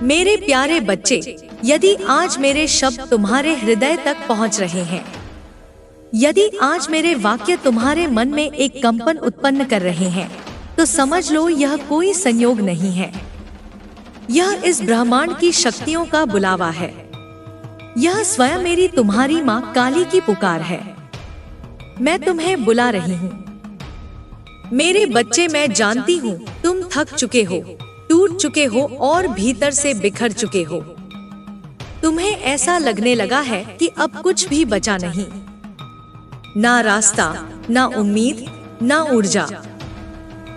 मेरे प्यारे बच्चे, यदि आज मेरे शब्द तुम्हारे हृदय तक पहुंच रहे हैं, यदि आज मेरे वाक्य तुम्हारे मन में एक कंपन उत्पन्न कर रहे हैं, तो समझ लो यह कोई संयोग नहीं है। यह इस ब्रह्मांड की शक्तियों का बुलावा है। यह स्वयं मेरी तुम्हारी माँ काली की पुकार है। मैं तुम्हें बुला रही हूँ। मेरे बच्चे, मैं जानती हूँ तुम थक चुके हो, टूट चुके हो और भीतर से बिखर चुके हो। तुम्हें ऐसा लगने लगा है कि अब कुछ भी बचा नहीं, ना रास्ता, ना उम्मीद, ना ऊर्जा।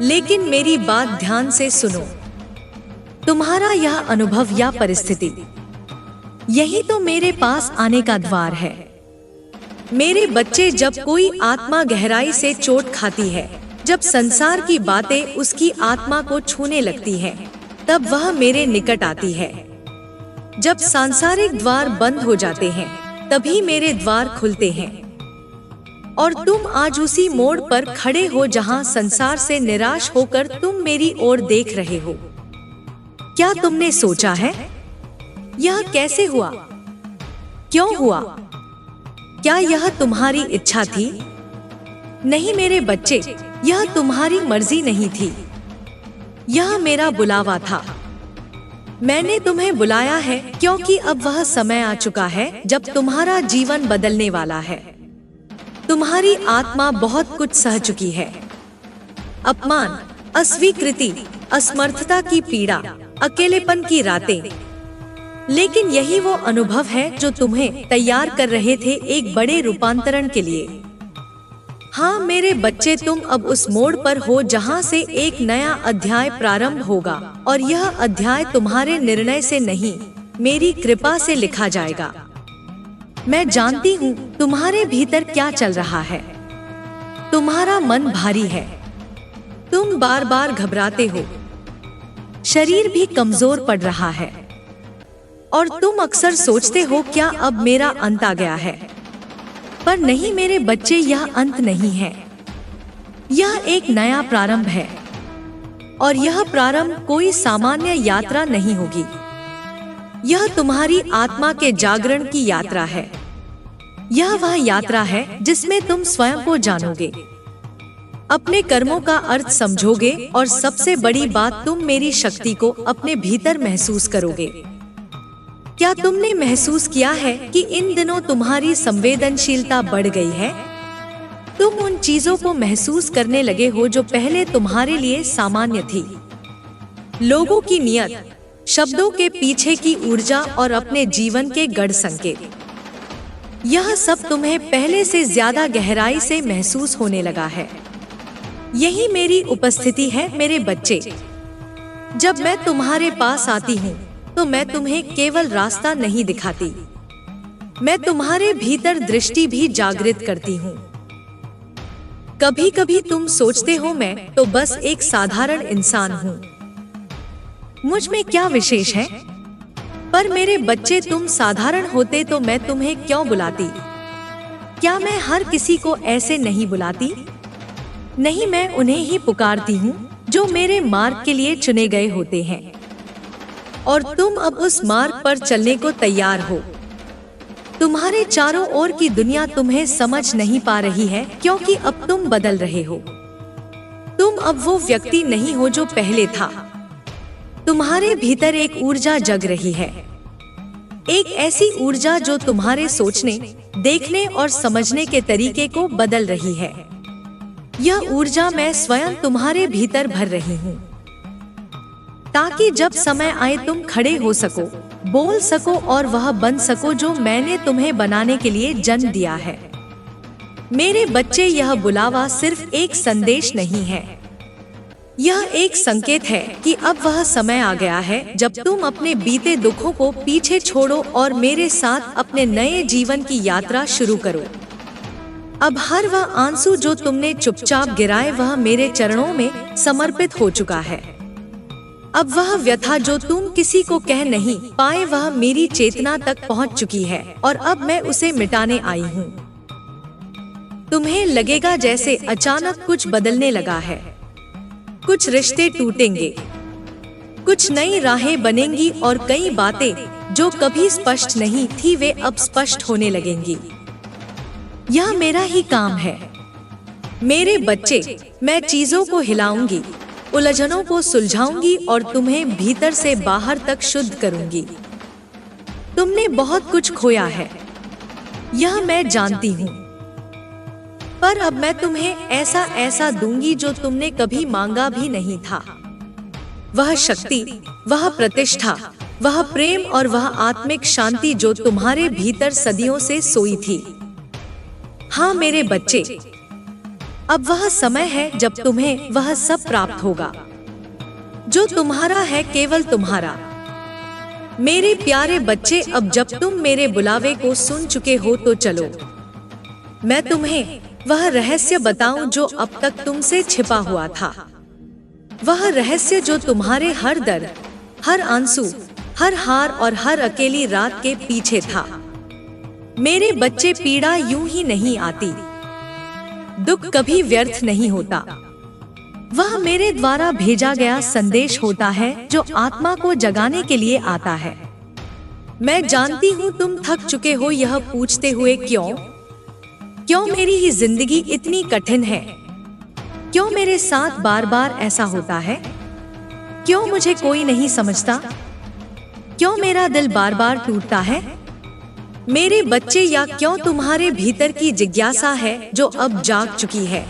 लेकिन मेरी बात ध्यान से सुनो। तुम्हारा यह अनुभव या परिस्थिति, यही तो मेरे पास आने का द्वार है। मेरे बच्चे, जब कोई आत्मा गहराई से चोट खाती है, जब संसार की बातें उसकी आत्मा को छूने लगती हैं, तब वह मेरे निकट आती है। जब सांसारिक द्वार बंद हो जाते हैं, तभी मेरे द्वार खुलते हैं। और तुम आज उसी मोड़ पर खड़े हो जहां संसार से निराश होकर तुम मेरी ओर देख रहे हो। क्या तुमने सोचा है यह कैसे हुआ, क्यों हुआ? क्या यह तुम्हारी इच्छा थी? नहीं मेरे बच्चे, यह तुम्हारी मर्जी नहीं थी। यह मेरा बुलावा था। मैंने तुम्हें बुलाया है क्योंकि अब वह समय आ चुका है जब तुम्हारा जीवन बदलने वाला है। तुम्हारी आत्मा बहुत कुछ सह चुकी है। अपमान, अस्वीकृति, असमर्थता की पीड़ा, अकेलेपन की रातें। लेकिन यही वो अनुभव है जो तुम्हें तैयार कर रहे थे एक बड़े रूपांतरण के लिए। हाँ मेरे बच्चे, तुम अब उस मोड़ पर हो जहाँ से एक नया अध्याय प्रारंभ होगा, और यह अध्याय तुम्हारे निर्णय से नहीं, मेरी कृपा से लिखा जाएगा। मैं जानती हूँ तुम्हारे भीतर क्या चल रहा है। तुम्हारा मन भारी है, तुम बार बार घबराते हो, शरीर भी कमजोर पड़ रहा है, और तुम अक्सर सोचते हो क्या अब मेरा अंत आ गया है। पर नहीं मेरे बच्चे, यह अंत नहीं है, यह एक नया प्रारंभ है। और यह प्रारंभ कोई सामान्य यात्रा नहीं होगी। यह तुम्हारी आत्मा के जागरण की यात्रा है। यह वह यात्रा है जिसमें तुम स्वयं को जानोगे, अपने कर्मों का अर्थ समझोगे, और सबसे बड़ी बात, तुम मेरी शक्ति को अपने भीतर महसूस करोगे। क्या तुमने महसूस किया है कि इन दिनों तुम्हारी संवेदनशीलता बढ़ गई है? तुम उन चीजों को महसूस करने लगे हो जो पहले तुम्हारे लिए सामान्य थी। लोगों की नियत, शब्दों के पीछे की ऊर्जा और अपने जीवन के गढ़ संकेत, यह सब तुम्हें पहले से ज्यादा गहराई से महसूस होने लगा है। यही मेरी उपस्थिति है मेरे बच्चे। जब मैं तुम्हारे पास आती हूँ तो मैं तुम्हें केवल रास्ता नहीं दिखाती, मैं तुम्हारे भीतर दृष्टि भी जागृत करती हूँ। कभी कभी तुम सोचते हो मैं तो बस एक साधारण इंसान हूँ, मुझ में क्या विशेष है? पर मेरे बच्चे, तुम साधारण होते तो मैं तुम्हें क्यों बुलाती? क्या मैं हर किसी को ऐसे नहीं बुलाती? नहीं, मैं उन्हें ही पुकारती हूँ जो मेरे मार्ग के लिए चुने गए होते हैं। और तुम अब उस मार्ग पर चलने को तैयार हो। तुम्हारे चारों ओर की दुनिया तुम्हें समझ नहीं पा रही है क्योंकि अब तुम बदल रहे हो। तुम अब वो व्यक्ति नहीं हो जो पहले था। तुम्हारे भीतर एक ऊर्जा जग रही है, एक ऐसी ऊर्जा जो तुम्हारे सोचने, देखने और समझने के तरीके को बदल रही है। यह ऊर्जा मैं स्वयं तुम्हारे भीतर भर रही हूँ, ताकि जब समय आए तुम खड़े हो सको, बोल सको और वह बन सको जो मैंने तुम्हें बनाने के लिए जन्म दिया है। मेरे बच्चे, यह बुलावा सिर्फ एक संदेश नहीं है, यह एक संकेत है कि अब वह समय आ गया है जब तुम अपने बीते दुखों को पीछे छोड़ो और मेरे साथ अपने नए जीवन की यात्रा शुरू करो। अब हर वह आंसू जो तुमने चुपचाप गिराए वह मेरे चरणों में समर्पित हो चुका है। अब वह व्यथा जो तुम किसी को कह नहीं पाए वह मेरी चेतना तक पहुंच चुकी है, और अब मैं उसे मिटाने आई हूँ। तुम्हें लगेगा जैसे अचानक कुछ बदलने लगा है, कुछ रिश्ते टूटेंगे, कुछ नई राहें बनेंगी और कई बातें जो कभी स्पष्ट नहीं थी वे अब स्पष्ट होने लगेंगी। यह मेरा ही काम है। मेरे बच्चे, मैं चीजों को हिलाऊंगी, उलझनों को सुलझाऊंगी और तुम्हें भीतर से बाहर तक शुद्ध करूंगी। तुमने बहुत कुछ खोया है, यह मैं जानती हूँ, पर अब मैं तुम्हें ऐसा ऐसा दूंगी जो तुमने कभी मांगा भी नहीं था। वह शक्ति, वह प्रतिष्ठा, वह प्रेम और वह आत्मिक शांति जो तुम्हारे भीतर सदियों से सोई थी। हाँ मेरे बच्चे, अब वह समय है जब तुम्हें वह सब प्राप्त होगा जो तुम्हारा है, केवल तुम्हारा। मेरे प्यारे बच्चे, अब जब तुम मेरे बुलावे को सुन चुके हो तो चलो मैं तुम्हें वह रहस्य बताऊं जो अब तक तुमसे छिपा हुआ था। वह रहस्य जो तुम्हारे हर दर्द, हर आंसू, हर हार और हर अकेली रात के पीछे था। मेरे बच्चे, पीड़ा यूं ही नहीं आती, दुख कभी व्यर्थ नहीं होता। वह मेरे द्वारा भेजा गया संदेश होता है जो आत्मा को जगाने के लिए आता है। मैं जानती हूँ तुम थक चुके हो यह पूछते हुए क्यों मेरी ही जिंदगी इतनी कठिन है, क्यों मेरे साथ बार बार ऐसा होता है, क्यों मुझे कोई नहीं समझता, क्यों मेरा दिल बार बार टूटता है। मेरे बच्चे, या क्यों तुम्हारे भीतर की जिज्ञासा है जो अब जाग चुकी है।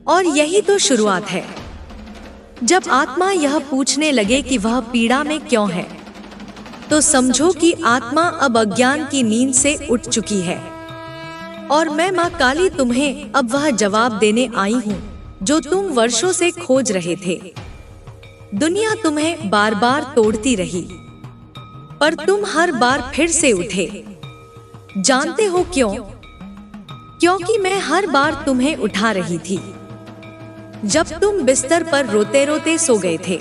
और यही तो शुरुआत है। जब आत्मा यह पूछने लगे कि वह पीड़ा में क्यों है, तो समझो कि आत्मा अब अज्ञान की नींद से उठ चुकी है। और मैं माँ काली तुम्हें अब वह जवाब देने आई हूँ जो तुम वर्षों से खोज रहे थे। दुनिया तुम्हें बार बार तोड़ती रही, पर तुम हर बार फिर से उठे। जानते हो क्यों? क्योंकि मैं हर बार तुम्हें उठा रही थी। जब तुम बिस्तर पर रोते रोते सो गए थे,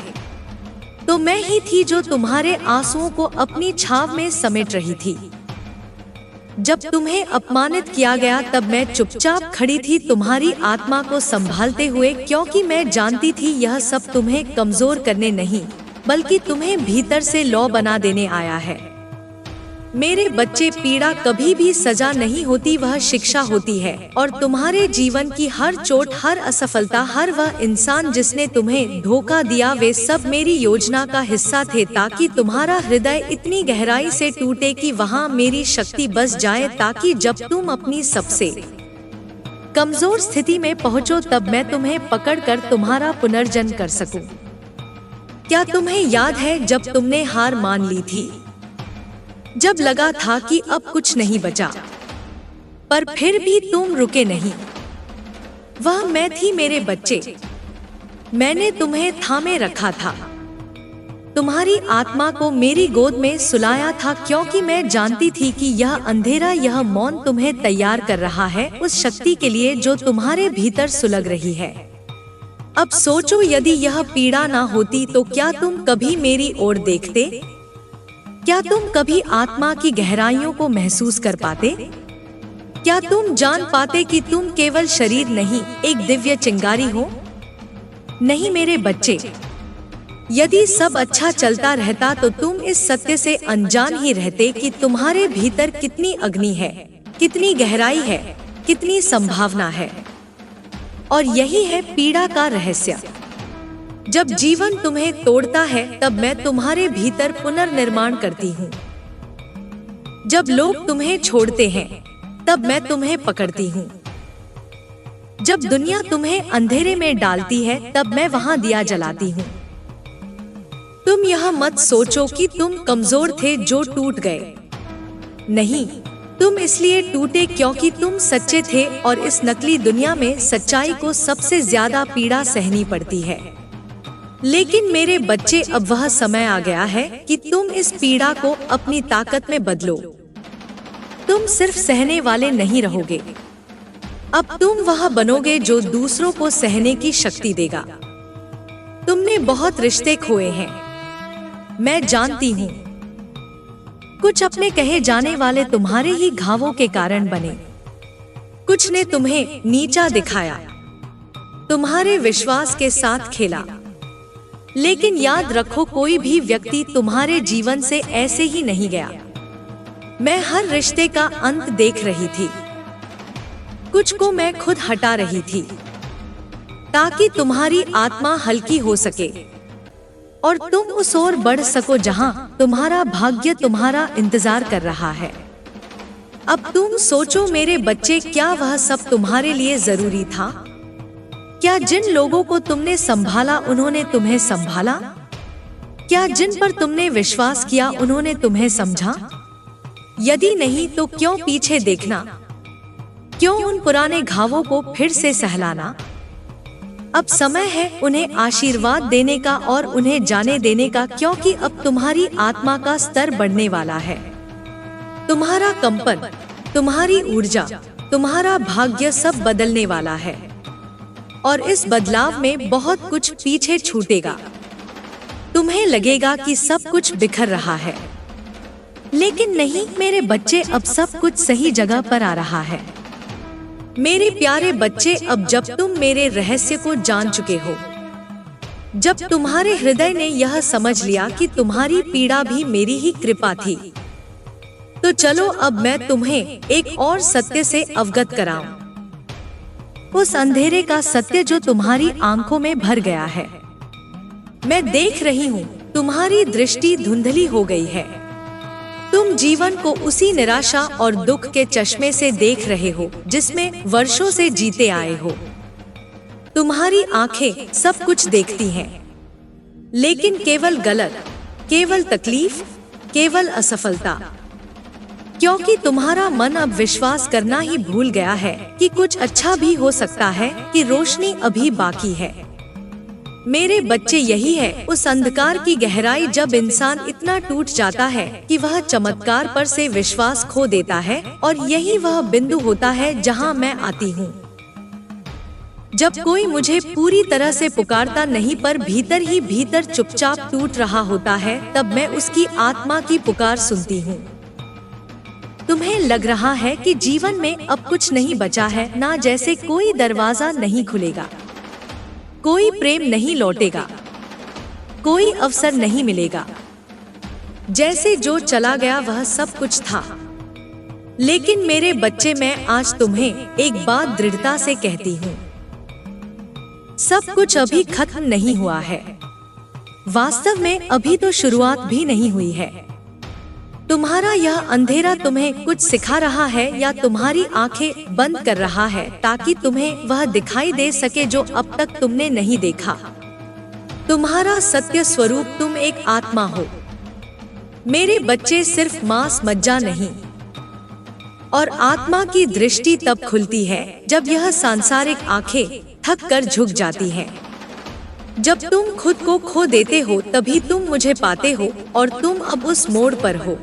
तो मैं ही थी जो तुम्हारे आंसुओं को अपनी छाव में समेट रही थी। जब तुम्हें अपमानित किया गया तब मैं चुपचाप खड़ी थी तुम्हारी आत्मा को संभालते हुए, क्योंकि मैं जानती थी यह सब तुम्हें कमजोर करने नहीं बल्कि तुम्हें भीतर से लौ बना देने आया है। मेरे बच्चे, पीड़ा कभी भी सजा नहीं होती, वह शिक्षा होती है। और तुम्हारे जीवन की हर चोट, हर असफलता, हर वह इंसान जिसने तुम्हें धोखा दिया, वे सब मेरी योजना का हिस्सा थे, ताकि तुम्हारा हृदय इतनी गहराई से टूटे कि वहाँ मेरी शक्ति बस जाए, ताकि जब तुम अपनी सबसे कमजोर स्थिति में पहुँचो तब मैं तुम्हें पकड़कर तुम्हारा पुनर्जन्म कर सकूं। क्या तुम्हें याद है जब तुमने हार मान ली थी, जब लगा था कि अब कुछ नहीं बचा, पर फिर भी तुम रुके नहीं? वह मैं थी मेरे बच्चे। मैंने तुम्हें थामे रखा था, तुम्हारी आत्मा को मेरी गोद में सुलाया था, क्योंकि मैं जानती थी कि यह अंधेरा, यह मौन तुम्हें तैयार कर रहा है उस शक्ति के लिए जो तुम्हारे भीतर सुलग रही है। अब सोचो, यदि यह पीड़ा ना होती तो क्या तुम कभी मेरी ओर देखते? क्या तुम कभी आत्मा की गहराइयों को महसूस कर पाते? क्या तुम जान पाते कि तुम केवल शरीर नहीं, एक दिव्य चिंगारी हो? नहीं मेरे बच्चे, यदि सब अच्छा चलता रहता तो तुम इस सत्य से अनजान ही रहते कि तुम्हारे भीतर कितनी अग्नि है, कितनी गहराई है, कितनी संभावना है। और यही है पीड़ा का रहस्य। जब जीवन तुम्हें तोड़ता है तब मैं तुम्हारे भीतर पुनर्निर्माण करती हूँ। जब लोग तुम्हें छोड़ते हैं तब मैं तुम्हें पकड़ती हूँ। जब दुनिया तुम्हें अंधेरे में डालती है तब मैं वहाँ दिया जलाती हूँ। तुम यह मत सोचो कि तुम कमजोर थे जो टूट गए। नहीं, तुम इसलिए टूटे क्योंकि तुम सच्चे थे, और इस नकली दुनिया में सच्चाई को सबसे ज्यादा पीड़ा सहनी पड़ती है। लेकिन मेरे बच्चे, अब वह समय आ गया है कि तुम इस पीड़ा को अपनी ताकत में बदलो। तुम सिर्फ सहने वाले नहीं रहोगे, अब तुम वह बनोगे जो दूसरों को सहने की शक्ति देगा। तुमने बहुत रिश्ते खोए हैं, मैं जानती हूँ। कुछ अपने कहे जाने वाले तुम्हारे ही घावों के कारण बने। कुछ ने तुम्हें नीचा दिखाया, तुम्हारे विश्वास के साथ खेला। लेकिन याद रखो, कोई भी व्यक्ति तुम्हारे जीवन से ऐसे ही नहीं गया। मैं हर रिश्ते का अंत देख रही थी। कुछ को मैं खुद हटा रही थी ताकि तुम्हारी आत्मा हल्की हो सके और तुम उस ओर बढ़ सको जहां तुम्हारा भाग्य तुम्हारा इंतजार कर रहा है। अब तुम सोचो मेरे बच्चे, क्या वह सब तुम्हारे लिए जरूरी था? क्या जिन लोगों को तुमने संभाला उन्होंने तुम्हें संभाला? क्या जिन पर तुमने विश्वास किया उन्होंने तुम्हें समझा? यदि नहीं तो क्यों पीछे देखना? क्यों उन पुराने घावों को फिर से सहलाना? अब समय है उन्हें आशीर्वाद देने का और उन्हें जाने देने का, क्योंकि अब तुम्हारी आत्मा का स्तर बढ़ने वाला है। तुम्हारा कंपन, तुम्हारी ऊर्जा, तुम्हारा भाग्य सब बदलने वाला है और इस बदलाव में बहुत कुछ पीछे छूटेगा। तुम्हें लगेगा कि सब कुछ बिखर रहा है, लेकिन नहीं मेरे बच्चे, अब सब कुछ सही जगह पर आ रहा है। मेरे प्यारे बच्चे, अब जब तुम मेरे रहस्य को जान चुके हो, जब तुम्हारे हृदय ने यह समझ लिया कि तुम्हारी पीड़ा भी मेरी ही कृपा थी, तो चलो अब मैं तुम्हें एक और सत्य से अवगत कराऊं। उस अंधेरे का सत्य जो तुम्हारी आंखों में भर गया है। मैं देख रही हूँ तुम्हारी दृष्टि धुंधली हो गई है। तुम जीवन को उसी निराशा और दुख के चश्मे से देख रहे हो जिसमें वर्षों से जीते आए हो। तुम्हारी आंखें सब कुछ देखती हैं, लेकिन केवल गलत, केवल तकलीफ, केवल असफलता, क्योंकि तुम्हारा मन अब विश्वास करना ही भूल गया है कि कुछ अच्छा भी हो सकता है, कि रोशनी अभी बाकी है। मेरे बच्चे, यही है उस अंधकार की गहराई जब इंसान इतना टूट जाता है कि वह चमत्कार पर से विश्वास खो देता है, और यही वह बिंदु होता है जहां मैं आती हूँ। जब कोई मुझे पूरी तरह से पुकारता नहीं पर भीतर ही भीतर चुपचाप टूट रहा होता है, तब मैं उसकी आत्मा की पुकार सुनती हूँ। तुम्हें लग रहा है कि जीवन में अब कुछ नहीं बचा है, ना जैसे कोई दरवाजा नहीं खुलेगा, कोई प्रेम नहीं लौटेगा, कोई अवसर नहीं मिलेगा, जैसे जो चला गया वह सब कुछ था। लेकिन मेरे बच्चे, मैं आज तुम्हें एक बात दृढ़ता से कहती हूँ, सब कुछ अभी खत्म नहीं हुआ है। वास्तव में अभी तो शुरुआत भी नहीं हुई है। तुम्हारा यह अंधेरा तुम्हें कुछ सिखा रहा है या तुम्हारी आंखें बंद कर रहा है ताकि तुम्हें वह दिखाई दे सके जो अब तक तुमने नहीं देखा। तुम्हारा सत्य स्वरूप, तुम एक आत्मा हो। मेरे बच्चे, सिर्फ मांस मज्जा नहीं। और आत्मा की दृष्टि तब खुलती है जब यह सांसारिक आंखें थक कर झुक जाती हैं। जब तुम खुद को खो देते हो तभी तुम मुझे पाते हो, और तुम अब उस मोड़ पर हो।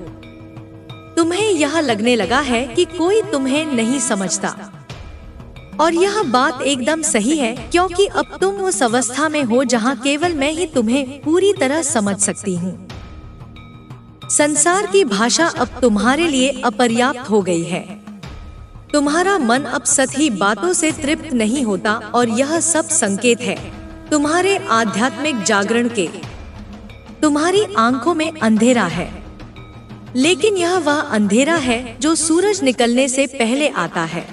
तुम्हें यह लगने लगा है कि कोई तुम्हें नहीं समझता, और यह बात एकदम सही है, क्योंकि अब तुम उस अवस्था में हो जहां केवल मैं ही तुम्हें पूरी तरह समझ सकती हूँ। संसार की भाषा अब तुम्हारे लिए अपर्याप्त हो गई है। तुम्हारा मन अब सतही बातों से तृप्त नहीं होता, और यह सब संकेत है तुम्हारे आध्यात्मिक जागरण के। तुम्हारी आंखों में अंधेरा है, लेकिन यह वह अंधेरा है जो सूरज निकलने से पहले आता है।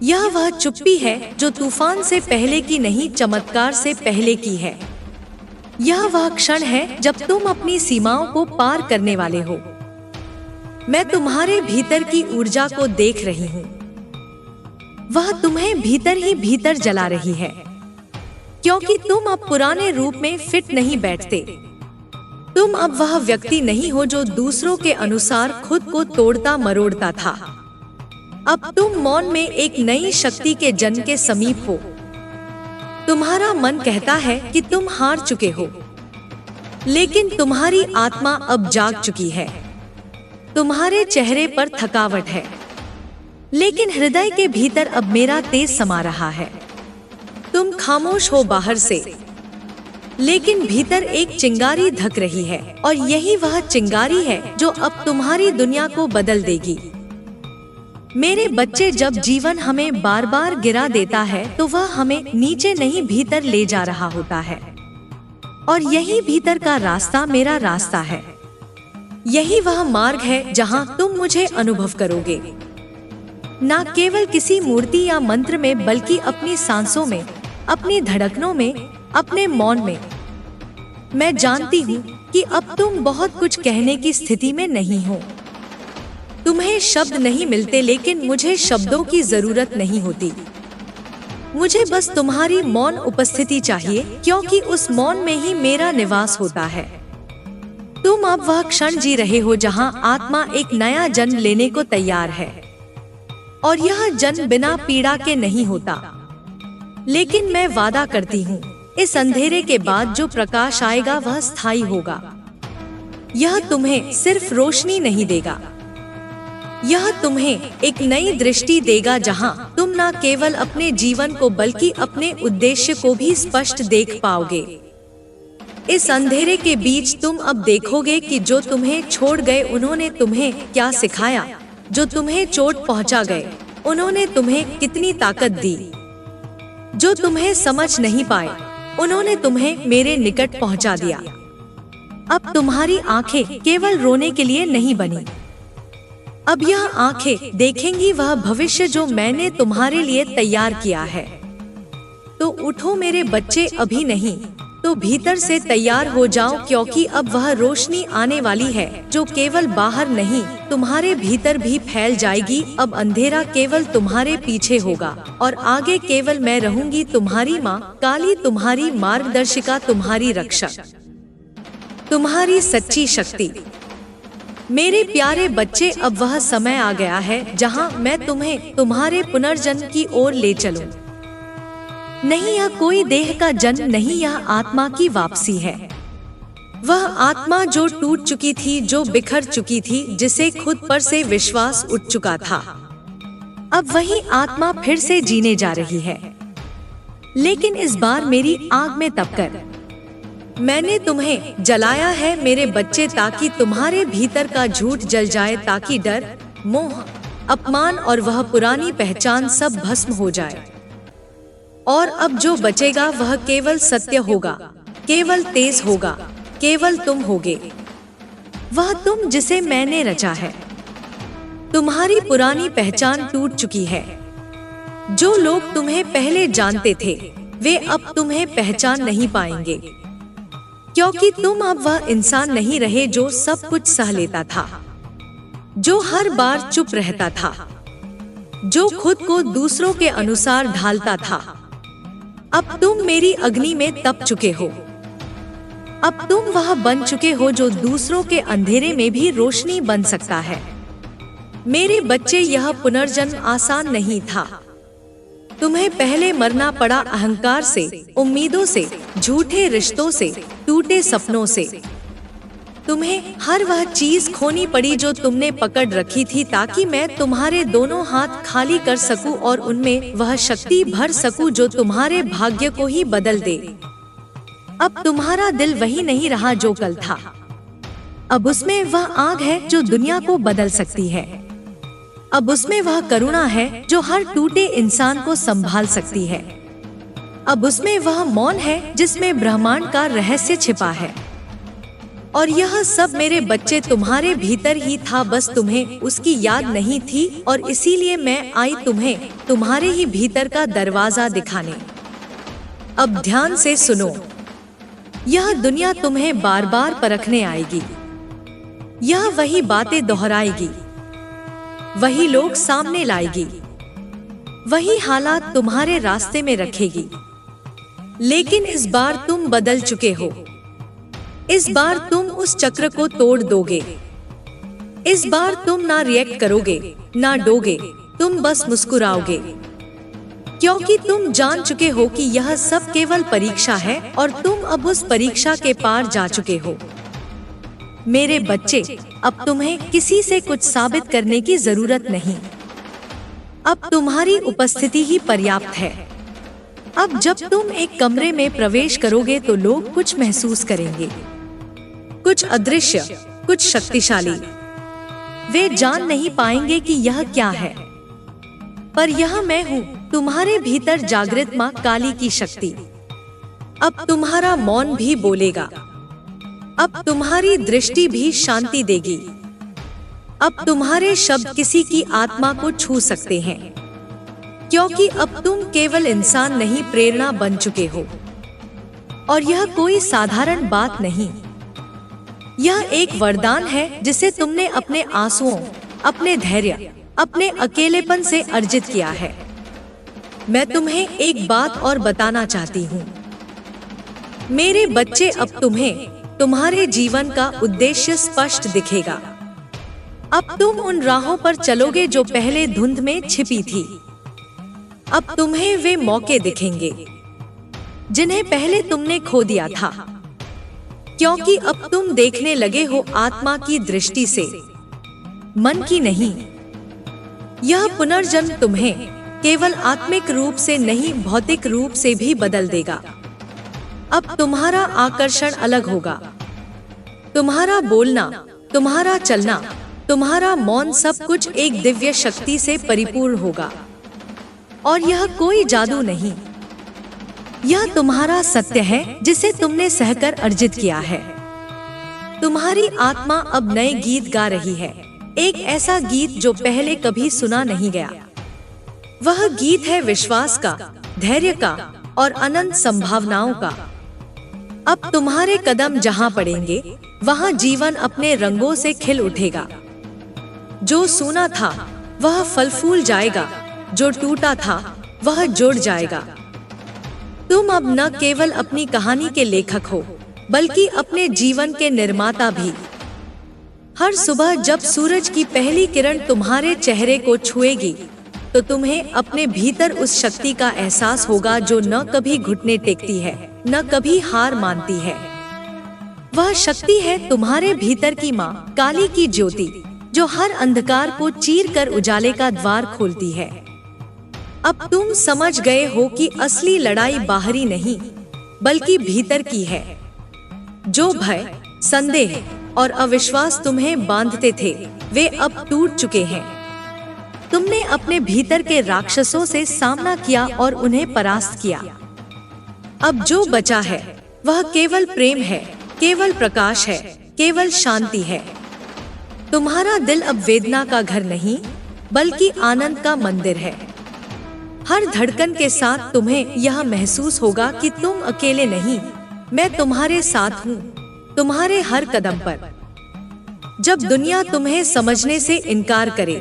यह वह चुप्पी है जो तूफान से पहले की नहीं, चमत्कार से पहले की है। यह वह क्षण है जब तुम अपनी सीमाओं को पार करने वाले हो। मैं तुम्हारे भीतर की ऊर्जा को देख रही हूँ। वह तुम्हें भीतर ही भीतर जला रही है, क्योंकि तुम अब पुराने रूप में फिट नहीं बैठते। तुम अब वह व्यक्ति नहीं हो जो दूसरों के अनुसार खुद को तोड़ता मरोड़ता था। अब तुम मौन में एक नई शक्ति के जन्म के समीप हो। तुम्हारा मन कहता है कि तुम हार चुके हो, लेकिन तुम्हारी आत्मा अब जाग चुकी है। तुम्हारे चेहरे पर थकावट है, लेकिन हृदय के भीतर अब मेरा तेज समा रहा है। तुम खामोश हो बाहर से, लेकिन भीतर एक चिंगारी धक रही है, और यही वह चिंगारी है जो अब तुम्हारी दुनिया को बदल देगी। मेरे बच्चे, जब जीवन हमें बार बार गिरा देता है तो वह हमें नीचे नहीं भीतर ले जा रहा होता है। और यही भीतर का रास्ता मेरा रास्ता है। यही वह मार्ग है जहाँ तुम मुझे अनुभव करोगे, न केवल किसी मूर्ति या मंत्र में, बल्कि अपनी सांसों में, अपनी धड़कनों में, अपने मौन में। मैं जानती हूँ कि अब तुम बहुत कुछ कहने की स्थिति में नहीं हो। तुम्हें शब्द नहीं मिलते, लेकिन मुझे शब्दों की जरूरत नहीं होती। मुझे बस तुम्हारी मौन उपस्थिति चाहिए, क्योंकि उस मौन में ही मेरा निवास होता है। तुम अब वह क्षण जी रहे हो जहां आत्मा एक नया जन्म लेने को तैयार है, और यह जन्म बिना पीड़ा के नहीं होता। लेकिन मैं वादा करती हूँ, इस अंधेरे के बाद जो प्रकाश आएगा वह स्थायी होगा। यह तुम्हें सिर्फ रोशनी नहीं देगा, यह तुम्हें एक नई दृष्टि देगा, जहां तुम न केवल अपने जीवन को बल्कि अपने उद्देश्य को भी स्पष्ट देख पाओगे। इस अंधेरे के बीच तुम अब देखोगे कि जो तुम्हें छोड़ गए उन्होंने तुम्हें क्या सिखाया, जो तुम्हें चोट पहुंचा गए उन्होंने तुम्हें कितनी ताकत दी, जो तुम्हें समझ नहीं पाए उन्होंने तुम्हें मेरे निकट पहुंचा दिया। अब तुम्हारी आंखें केवल रोने के लिए नहीं बनी, अब यह आंखें देखेंगी वह भविष्य जो मैंने तुम्हारे लिए तैयार किया है। तो उठो मेरे बच्चे, अभी नहीं तो भीतर से तैयार हो जाओ, क्योंकि अब वह रोशनी आने वाली है जो केवल बाहर नहीं तुम्हारे भीतर भी फैल जाएगी। अब अंधेरा केवल तुम्हारे पीछे होगा और आगे केवल मैं रहूंगी, तुम्हारी माँ काली, तुम्हारी मार्गदर्शिका, तुम्हारी रक्षक, तुम्हारी सच्ची शक्ति। मेरे प्यारे बच्चे, अब वह समय आ गया है जहां मैं तुम्हें तुम्हारे पुनर्जन्म की ओर ले चलूं। नहीं, यह कोई देह का जन्म नहीं, यह आत्मा की वापसी है। वह आत्मा जो टूट चुकी थी, जो बिखर चुकी थी, जिसे खुद पर से विश्वास उठ चुका था, अब वही आत्मा फिर से जीने जा रही है, लेकिन इस बार मेरी आग में तपकर। मैंने तुम्हें जलाया है मेरे बच्चे, ताकि तुम्हारे भीतर का झूठ जल जाए, ताकि डर, मोह, अपमान और वह पुरानी पहचान सब भस्म हो जाए। और अब जो बचेगा वह केवल सत्य होगा, केवल तेज होगा, केवल तुम होगे, वह तुम जिसे मैंने रचा है। तुम्हारी पुरानी पहचान टूट चुकी है। जो लोग तुम्हें पहले जानते थे वे अब तुम्हें पहचान नहीं पाएंगे, क्योंकि तुम अब वह इंसान नहीं रहे जो सब कुछ सह लेता था, जो हर बार चुप रहता था, जो खुद को दूसरों के अनुसार ढालता था। अब तुम मेरी अग्नि में तप चुके हो। अब तुम वह बन चुके हो जो दूसरों के अंधेरे में भी रोशनी बन सकता है। मेरे बच्चे, यह पुनर्जन्म आसान नहीं था। तुम्हें पहले मरना पड़ा अहंकार से, उम्मीदों से, झूठे रिश्तों से, टूटे सपनों से। तुम्हें हर वह चीज खोनी पड़ी जो तुमने पकड़ रखी थी, ताकि मैं तुम्हारे दोनों हाथ खाली कर सकूं और उनमें वह शक्ति भर सकूं जो तुम्हारे भाग्य को ही बदल दे। अब तुम्हारा दिल वही नहीं रहा जो कल था। अब उसमें वह आग है जो दुनिया को बदल सकती है। अब उसमें वह करुणा है जो हर टूटे इंसान को संभाल सकती है। अब उसमें वह मौन है जिसमें ब्रह्मांड का रहस्य छिपा है। और यह सब मेरे बच्चे तुम्हारे भीतर ही था, बस तुम्हें उसकी याद नहीं थी, और इसीलिए मैं आई तुम्हें तुम्हारे ही भीतर का दरवाजा दिखाने। अब ध्यान से सुनो, यह दुनिया तुम्हें बार बार परखने आएगी। यह वही बातें दोहराएगी, वही लोग सामने लाएगी, वही हालात तुम्हारे रास्ते में रखेगी। लेकिन इस बार तुम बदल चुके हो। इस बार तुम उस चक्र को तोड़ दोगे। इस बार तुम ना रिएक्ट करोगे, ना डोगे, तुम बस मुस्कुराओगे, क्योंकि तुम जान चुके हो कि यह सब केवल परीक्षा है और तुम अब उस परीक्षा के पार जा चुके हो। मेरे बच्चे, अब तुम्हें किसी से कुछ साबित करने की जरूरत नहीं। अब तुम्हारी उपस्थिति ही पर्याप्त है। अब जब तुम एक कमरे में प्रवेश करोगे तो लोग कुछ महसूस करेंगे, कुछ अदृश्य, कुछ शक्तिशाली। वे जान नहीं पाएंगे कि यह क्या है, पर यह मैं हूँ, तुम्हारे भीतर जागृत माँ काली की शक्ति। अब तुम्हारा मौन भी बोलेगा। अब तुम्हारी दृष्टि भी शांति देगी। अब तुम्हारे शब्द किसी की आत्मा को छू सकते हैं, क्योंकि अब तुम केवल इंसान नहीं, प्रेरणा बन चुके हो। और यह कोई साधारण बात नहीं, यह एक वरदान है जिसे तुमने अपने आंसुओं, अपने धैर्य, अपने अकेलेपन से अर्जित किया है। मैं तुम्हें एक बात और बताना चाहती हूँ, मेरे बच्चे, अब तुम्हें तुम्हारे जीवन का उद्देश्य स्पष्ट दिखेगा। अब तुम उन राहों पर चलोगे जो पहले धुंध में छिपी थी। अब तुम्हें वे मौके दिखेंगे जिन्हें पहले तुमने खो दिया था, क्योंकि अब तुम देखने लगे हो आत्मा की दृष्टि से, मन की नहीं। यह पुनर्जन्म तुम्हें केवल आत्मिक रूप से नहीं, भौतिक रूप से भी बदल देगा। अब तुम्हारा आकर्षण अलग होगा, तुम्हारा बोलना, तुम्हारा चलना, तुम्हारा मौन, सब कुछ एक दिव्य शक्ति से परिपूर्ण होगा। और यह कोई जादू नहीं, यह तुम्हारा सत्य है जिसे तुमने सहकर अर्जित किया है। तुम्हारी आत्मा अब नए गीत गा रही है, एक ऐसा गीत जो पहले कभी सुना नहीं गया। वह गीत है विश्वास का, धैर्य का और अनंत संभावनाओं का। अब तुम्हारे कदम जहां पड़ेंगे वहां जीवन अपने रंगों से खिल उठेगा। जो सूना था वह फल फूल जाएगा, जो टूटा था वह जुड़ जाएगा। तुम अब न केवल अपनी कहानी के लेखक हो, बल्कि अपने जीवन के निर्माता भी। हर सुबह जब सूरज की पहली किरण तुम्हारे चेहरे को छुएगी, तो तुम्हें अपने भीतर उस शक्ति का एहसास होगा जो न कभी घुटने टेकती है, न कभी हार मानती है। वह शक्ति है तुम्हारे भीतर की माँ, काली की ज्योति, जो हर अंधकार को चीर कर उजाले का द्वार खोलती है। अब तुम समझ गए हो कि असली लड़ाई बाहरी नहीं, बल्कि भीतर की है। जो भय, संदेह और अविश्वास तुम्हें बांधते थे, वे अब टूट चुके हैं। तुमने अपने भीतर के राक्षसों से सामना किया और उन्हें परास्त किया। अब जो बचा है वह केवल प्रेम है, केवल प्रकाश है, केवल शांति है। तुम्हारा दिल अब वेदना का घर नहीं, बल्कि आनंद का मंदिर है। हर धड़कन के साथ तुम्हें यह महसूस होगा कि तुम अकेले नहीं, मैं तुम्हारे साथ हूँ, तुम्हारे हर कदम पर। जब दुनिया तुम्हें समझने से इनकार करे,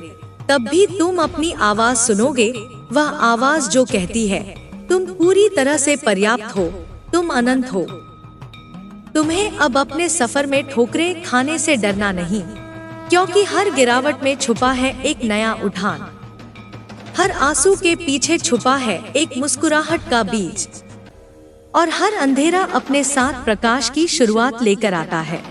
तब भी तुम अपनी आवाज सुनोगे, वह आवाज जो कहती है तुम पूरी तरह से पर्याप्त हो, तुम अनंत हो। तुम्हें अब अपने सफर में ठोकरें खाने से डरना नहीं, क्योंकि हर गिरावट में छुपा है एक नया उठान। हर आंसू के पीछे छुपा है एक मुस्कुराहट का बीज, और हर अंधेरा अपने साथ प्रकाश की शुरुआत लेकर आता है।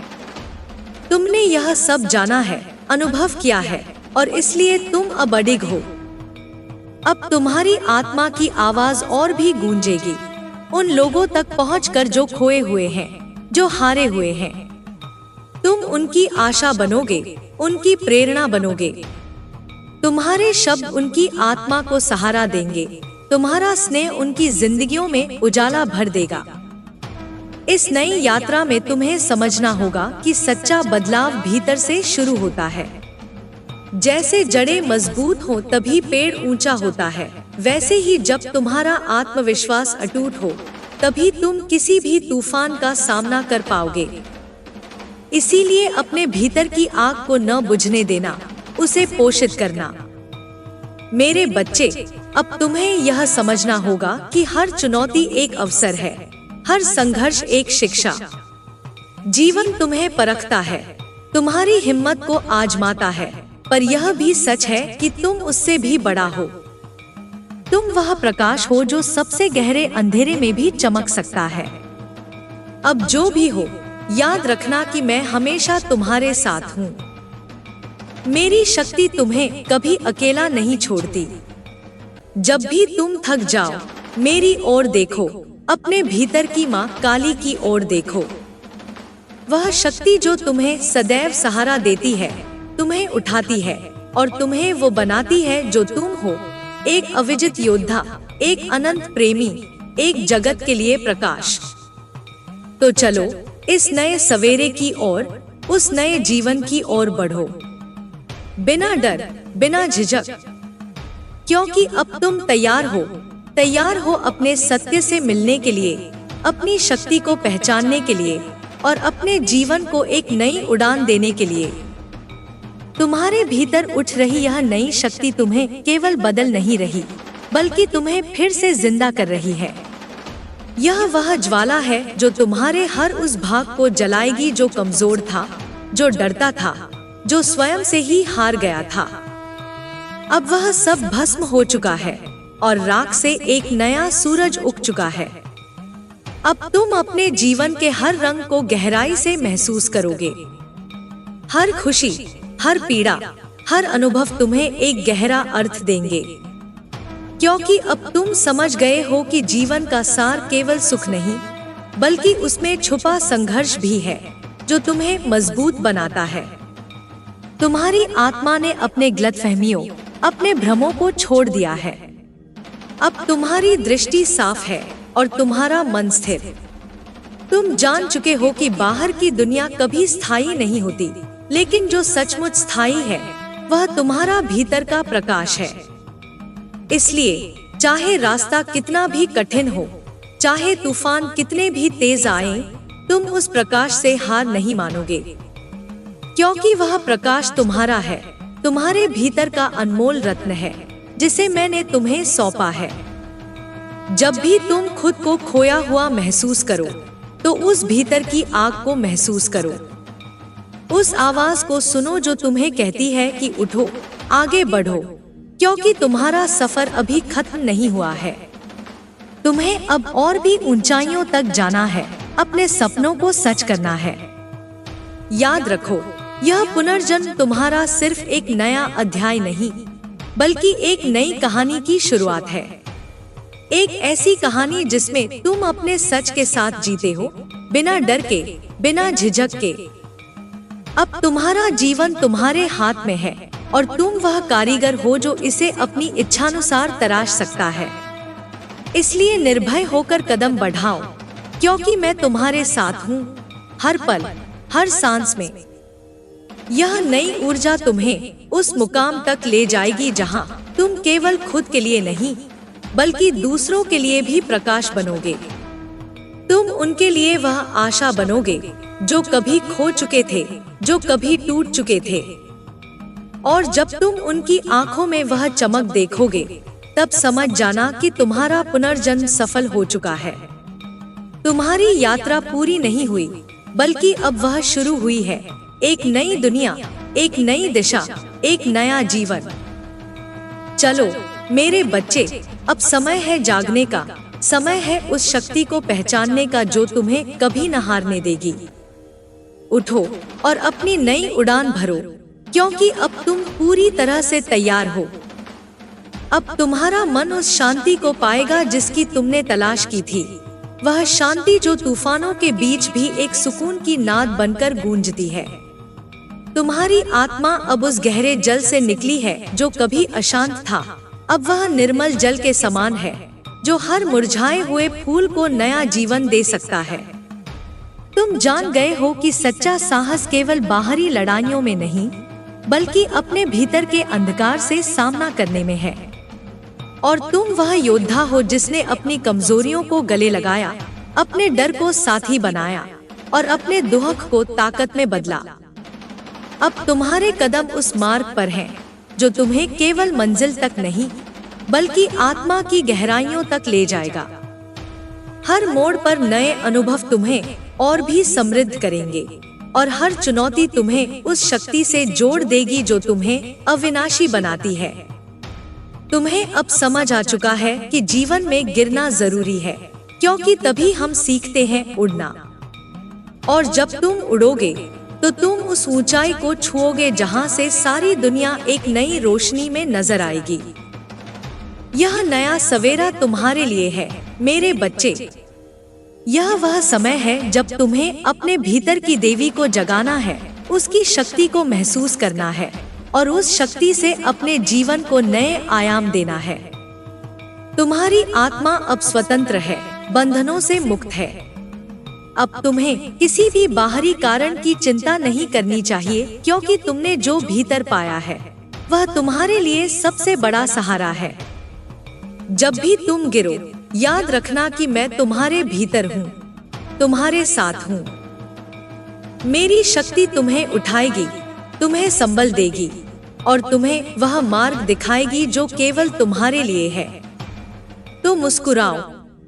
तुमने यह सब जाना है, अनुभव किया है, और इसलिए तुम अब अडिग हो। अब तुम्हारी आत्मा की आवाज और भी गूंजेगी, उन लोगों तक पहुंचकर जो खोए हुए हैं, जो हारे हुए हैं। तुम उनकी आशा बनोगे, उनकी प्रेरणा बनोगे। तुम्हारे शब्द उनकी आत्मा को सहारा देंगे, तुम्हारा स्नेह उनकी जिंदगियों में उजाला भर देगा। इस नई यात्रा में तुम्हें समझना होगा कि सच्चा बदलाव भीतर से शुरू होता है। जैसे जड़ें मजबूत हो तभी पेड़ ऊंचा होता है, वैसे ही जब तुम्हारा आत्मविश्वास अटूट हो, तभी तुम किसी भी तूफान का सामना कर पाओगे। इसीलिए अपने भीतर की आग को न बुझने देना, उसे पोषित करना। मेरे बच्चे, अब तुम्हें यह समझना होगा कि हर चुनौती एक अवसर है, हर संघर्ष एक शिक्षा। जीवन तुम्हें परखता है, तुम्हारी हिम्मत को आजमाता है, पर यह भी सच है कि तुम उससे भी बड़ा हो। तुम वह प्रकाश हो जो सबसे गहरे अंधेरे में भी चमक सकता है। अब जो भी हो, याद रखना कि मैं हमेशा तुम्हारे साथ हूँ। मेरी शक्ति तुम्हें कभी अकेला नहीं छोड़ती। जब भी तुम थक जाओ, मेरी ओर देखो, अपने भीतर की माँ काली की ओर देखो। वह शक्ति जो तुम्हें सदैव सहारा देती है, तुम्हें उठाती है और तुम्हें वो बनाती है जो तुम हो, एक अविजित योद्धा, एक अनंत प्रेमी, एक जगत के लिए प्रकाश। तो चलो इस नए सवेरे की ओर, उस नए जीवन की ओर बढ़ो, बिना डर, बिना झिझक, क्योंकि अब तुम तैयार हो अपने सत्य से मिलने के लिए, अपनी शक्ति को पहचानने के लिए और अपने जीवन को एक नई उड़ान देने के लिए। तुम्हारे भीतर उठ रही यह नई शक्ति तुम्हें केवल बदल नहीं रही, बल्कि तुम्हें फिर से जिंदा कर रही है। यह वह ज्वाला है जो तुम्हारे हर उस भाग को जलाएगी जो कमजोर था, जो डरता था, जो स्वयं से ही हार गया था। अब वह सब भस्म हो चुका है और राख से एक नया सूरज उग चुका है। अब तुम अपने जीवन के हर रंग को गहराई से महसूस करोगे। हर खुशी, हर पीड़ा, हर अनुभव तुम्हें एक गहरा अर्थ देंगे, क्योंकि अब तुम समझ गए हो कि जीवन का सार केवल सुख नहीं, बल्कि उसमें छुपा संघर्ष भी है जो तुम्हें मजबूत बनाता है। तुम्हारी आत्मा ने अपने गलतफहमियों, अपने भ्रमों को छोड़ दिया है। अब तुम्हारी दृष्टि साफ है और तुम्हारा मन स्थिर। तुम जान चुके हो कि बाहर की दुनिया कभी स्थायी नहीं होती, लेकिन जो सचमुच स्थायी है वह तुम्हारा भीतर का प्रकाश है। इसलिए चाहे रास्ता कितना भी कठिन हो, चाहे तूफान कितने भी तेज आए, तुम उस प्रकाश से हार नहीं मानोगे, क्योंकि वह प्रकाश तुम्हारा है, तुम्हारे भीतर का अनमोल रत्न है जिसे मैंने तुम्हें सौंपा है। जब भी तुम खुद को खोया हुआ महसूस करो, तो उस भीतर की आग को महसूस करो। उस आवाज को सुनो जो तुम्हें कहती है कि उठो, आगे बढ़ो, क्योंकि तुम्हारा सफर अभी खत्म नहीं हुआ है। तुम्हें अब और भी ऊंचाइयों तक जाना है, अपने सपनों को सच करना है। याद रखो, यह पुनर्जन्म तुम्हारा सिर्फ एक नया अध्याय नहीं, बल्कि एक नई कहानी की शुरुआत है। एक ऐसी कहानी जिसमें तुम अपने सच के साथ जीते हो, बिना डर के, बिना झिझक के। अब तुम्हारा जीवन तुम्हारे हाथ में है और तुम वह कारीगर हो जो इसे अपनी इच्छानुसार तराश सकता है। इसलिए निर्भय होकर कदम बढ़ाओ, क्योंकि मैं तुम्हारे साथ हूँ, हर पल, हर सांस में। यह नई ऊर्जा तुम्हें उस मुकाम तक ले जाएगी जहां तुम केवल खुद के लिए नहीं, बल्कि दूसरों के लिए भी प्रकाश बनोगे। तुम उनके लिए वह आशा बनोगे जो कभी खो चुके थे, जो कभी टूट चुके थे। और जब तुम उनकी आंखों में वह चमक देखोगे, तब समझ जाना कि तुम्हारा पुनर्जन्म सफल हो चुका है। तुम्हारी यात्रा पूरी नहीं हुई, बल्कि अब वह शुरू हुई है। एक नई दुनिया, एक नई दिशा, एक नया जीवन। चलो मेरे बच्चे, अब समय है जागने का, समय है उस शक्ति को पहचानने का जो तुम्हें कभी न हारने देगी। उठो और अपनी नई उड़ान भरो, क्योंकि अब तुम पूरी तरह से तैयार हो। अब तुम्हारा मन उस शांति को पाएगा जिसकी तुमने तलाश की थी, वह शांति जो तूफानों के बीच भी एक सुकून की नाद बनकर गूंजती है। तुम्हारी आत्मा अब उस गहरे जल से निकली है जो कभी अशांत था। अब वह निर्मल जल के समान है जो हर मुरझाए हुए फूल को नया जीवन दे सकता है। तुम जान गए हो कि सच्चा साहस केवल बाहरी लड़ाइयों में नहीं, बल्कि अपने भीतर के अंधकार से सामना करने में है। और तुम वह योद्धा हो जिसने अपनी कमजोरियों को गले लगाया, अपने डर को साथी बनाया और अपने दुख को ताकत में बदला। अब तुम्हारे कदम उस मार्ग पर हैं जो तुम्हें केवल मंजिल तक नहीं, बल्कि आत्मा की गहराइयों तक ले जाएगा। हर मोड़ पर नए अनुभव तुम्हें और भी समृद्ध करेंगे और हर चुनौती तुम्हें उस शक्ति से जोड़ देगी जो तुम्हें अविनाशी बनाती है। तुम्हें अब समझ आ चुका है कि जीवन में गिरना जरूरी है, क्योंकि तभी हम सीखते हैं उड़ना। और जब तुम उड़ोगे तो तुम उस ऊंचाई को छुओगे जहां से सारी दुनिया एक नई रोशनी में नजर आएगी। यह नया सवेरा तुम्हारे लिए है मेरे बच्चे। यह वह समय है जब तुम्हें अपने भीतर की देवी को जगाना है, उसकी शक्ति को महसूस करना है और उस शक्ति से अपने जीवन को नए आयाम देना है। तुम्हारी आत्मा अब स्वतंत्र है, बंधनों से मुक्त है। अब तुम्हें किसी भी बाहरी कारण की चिंता नहीं करनी चाहिए, क्योंकि तुमने जो भीतर पाया है वह तुम्हारे लिए सबसे बड़ा सहारा है। जब भी तुम गिरो, याद रखना कि मैं तुम्हारे भीतर हूँ, तुम्हारे साथ हूँ। मेरी शक्ति तुम्हें उठाएगी, तुम्हें संबल देगी और तुम्हें वह मार्ग दिखाएगी जो केवल तुम्हारे लिए है। तो मुस्कुराओ,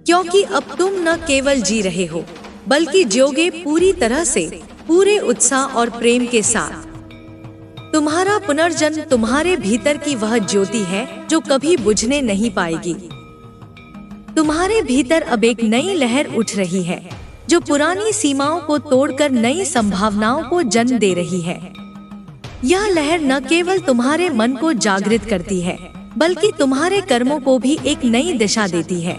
क्योंकि अब तुम न केवल जी रहे हो बल्कि जियोगे पूरी तरह से, पूरे उत्साह और प्रेम के साथ। तुम्हारा पुनर्जन्म तुम्हारे भीतर की वह ज्योति है जो कभी बुझने नहीं पाएगी। तुम्हारे भीतर अब एक नई लहर उठ रही है जो पुरानी सीमाओं को तोड़कर नई संभावनाओं को जन्म दे रही है। यह लहर न केवल तुम्हारे मन को जागृत करती है बल्कि तुम्हारे कर्मों को भी एक नई दिशा देती है।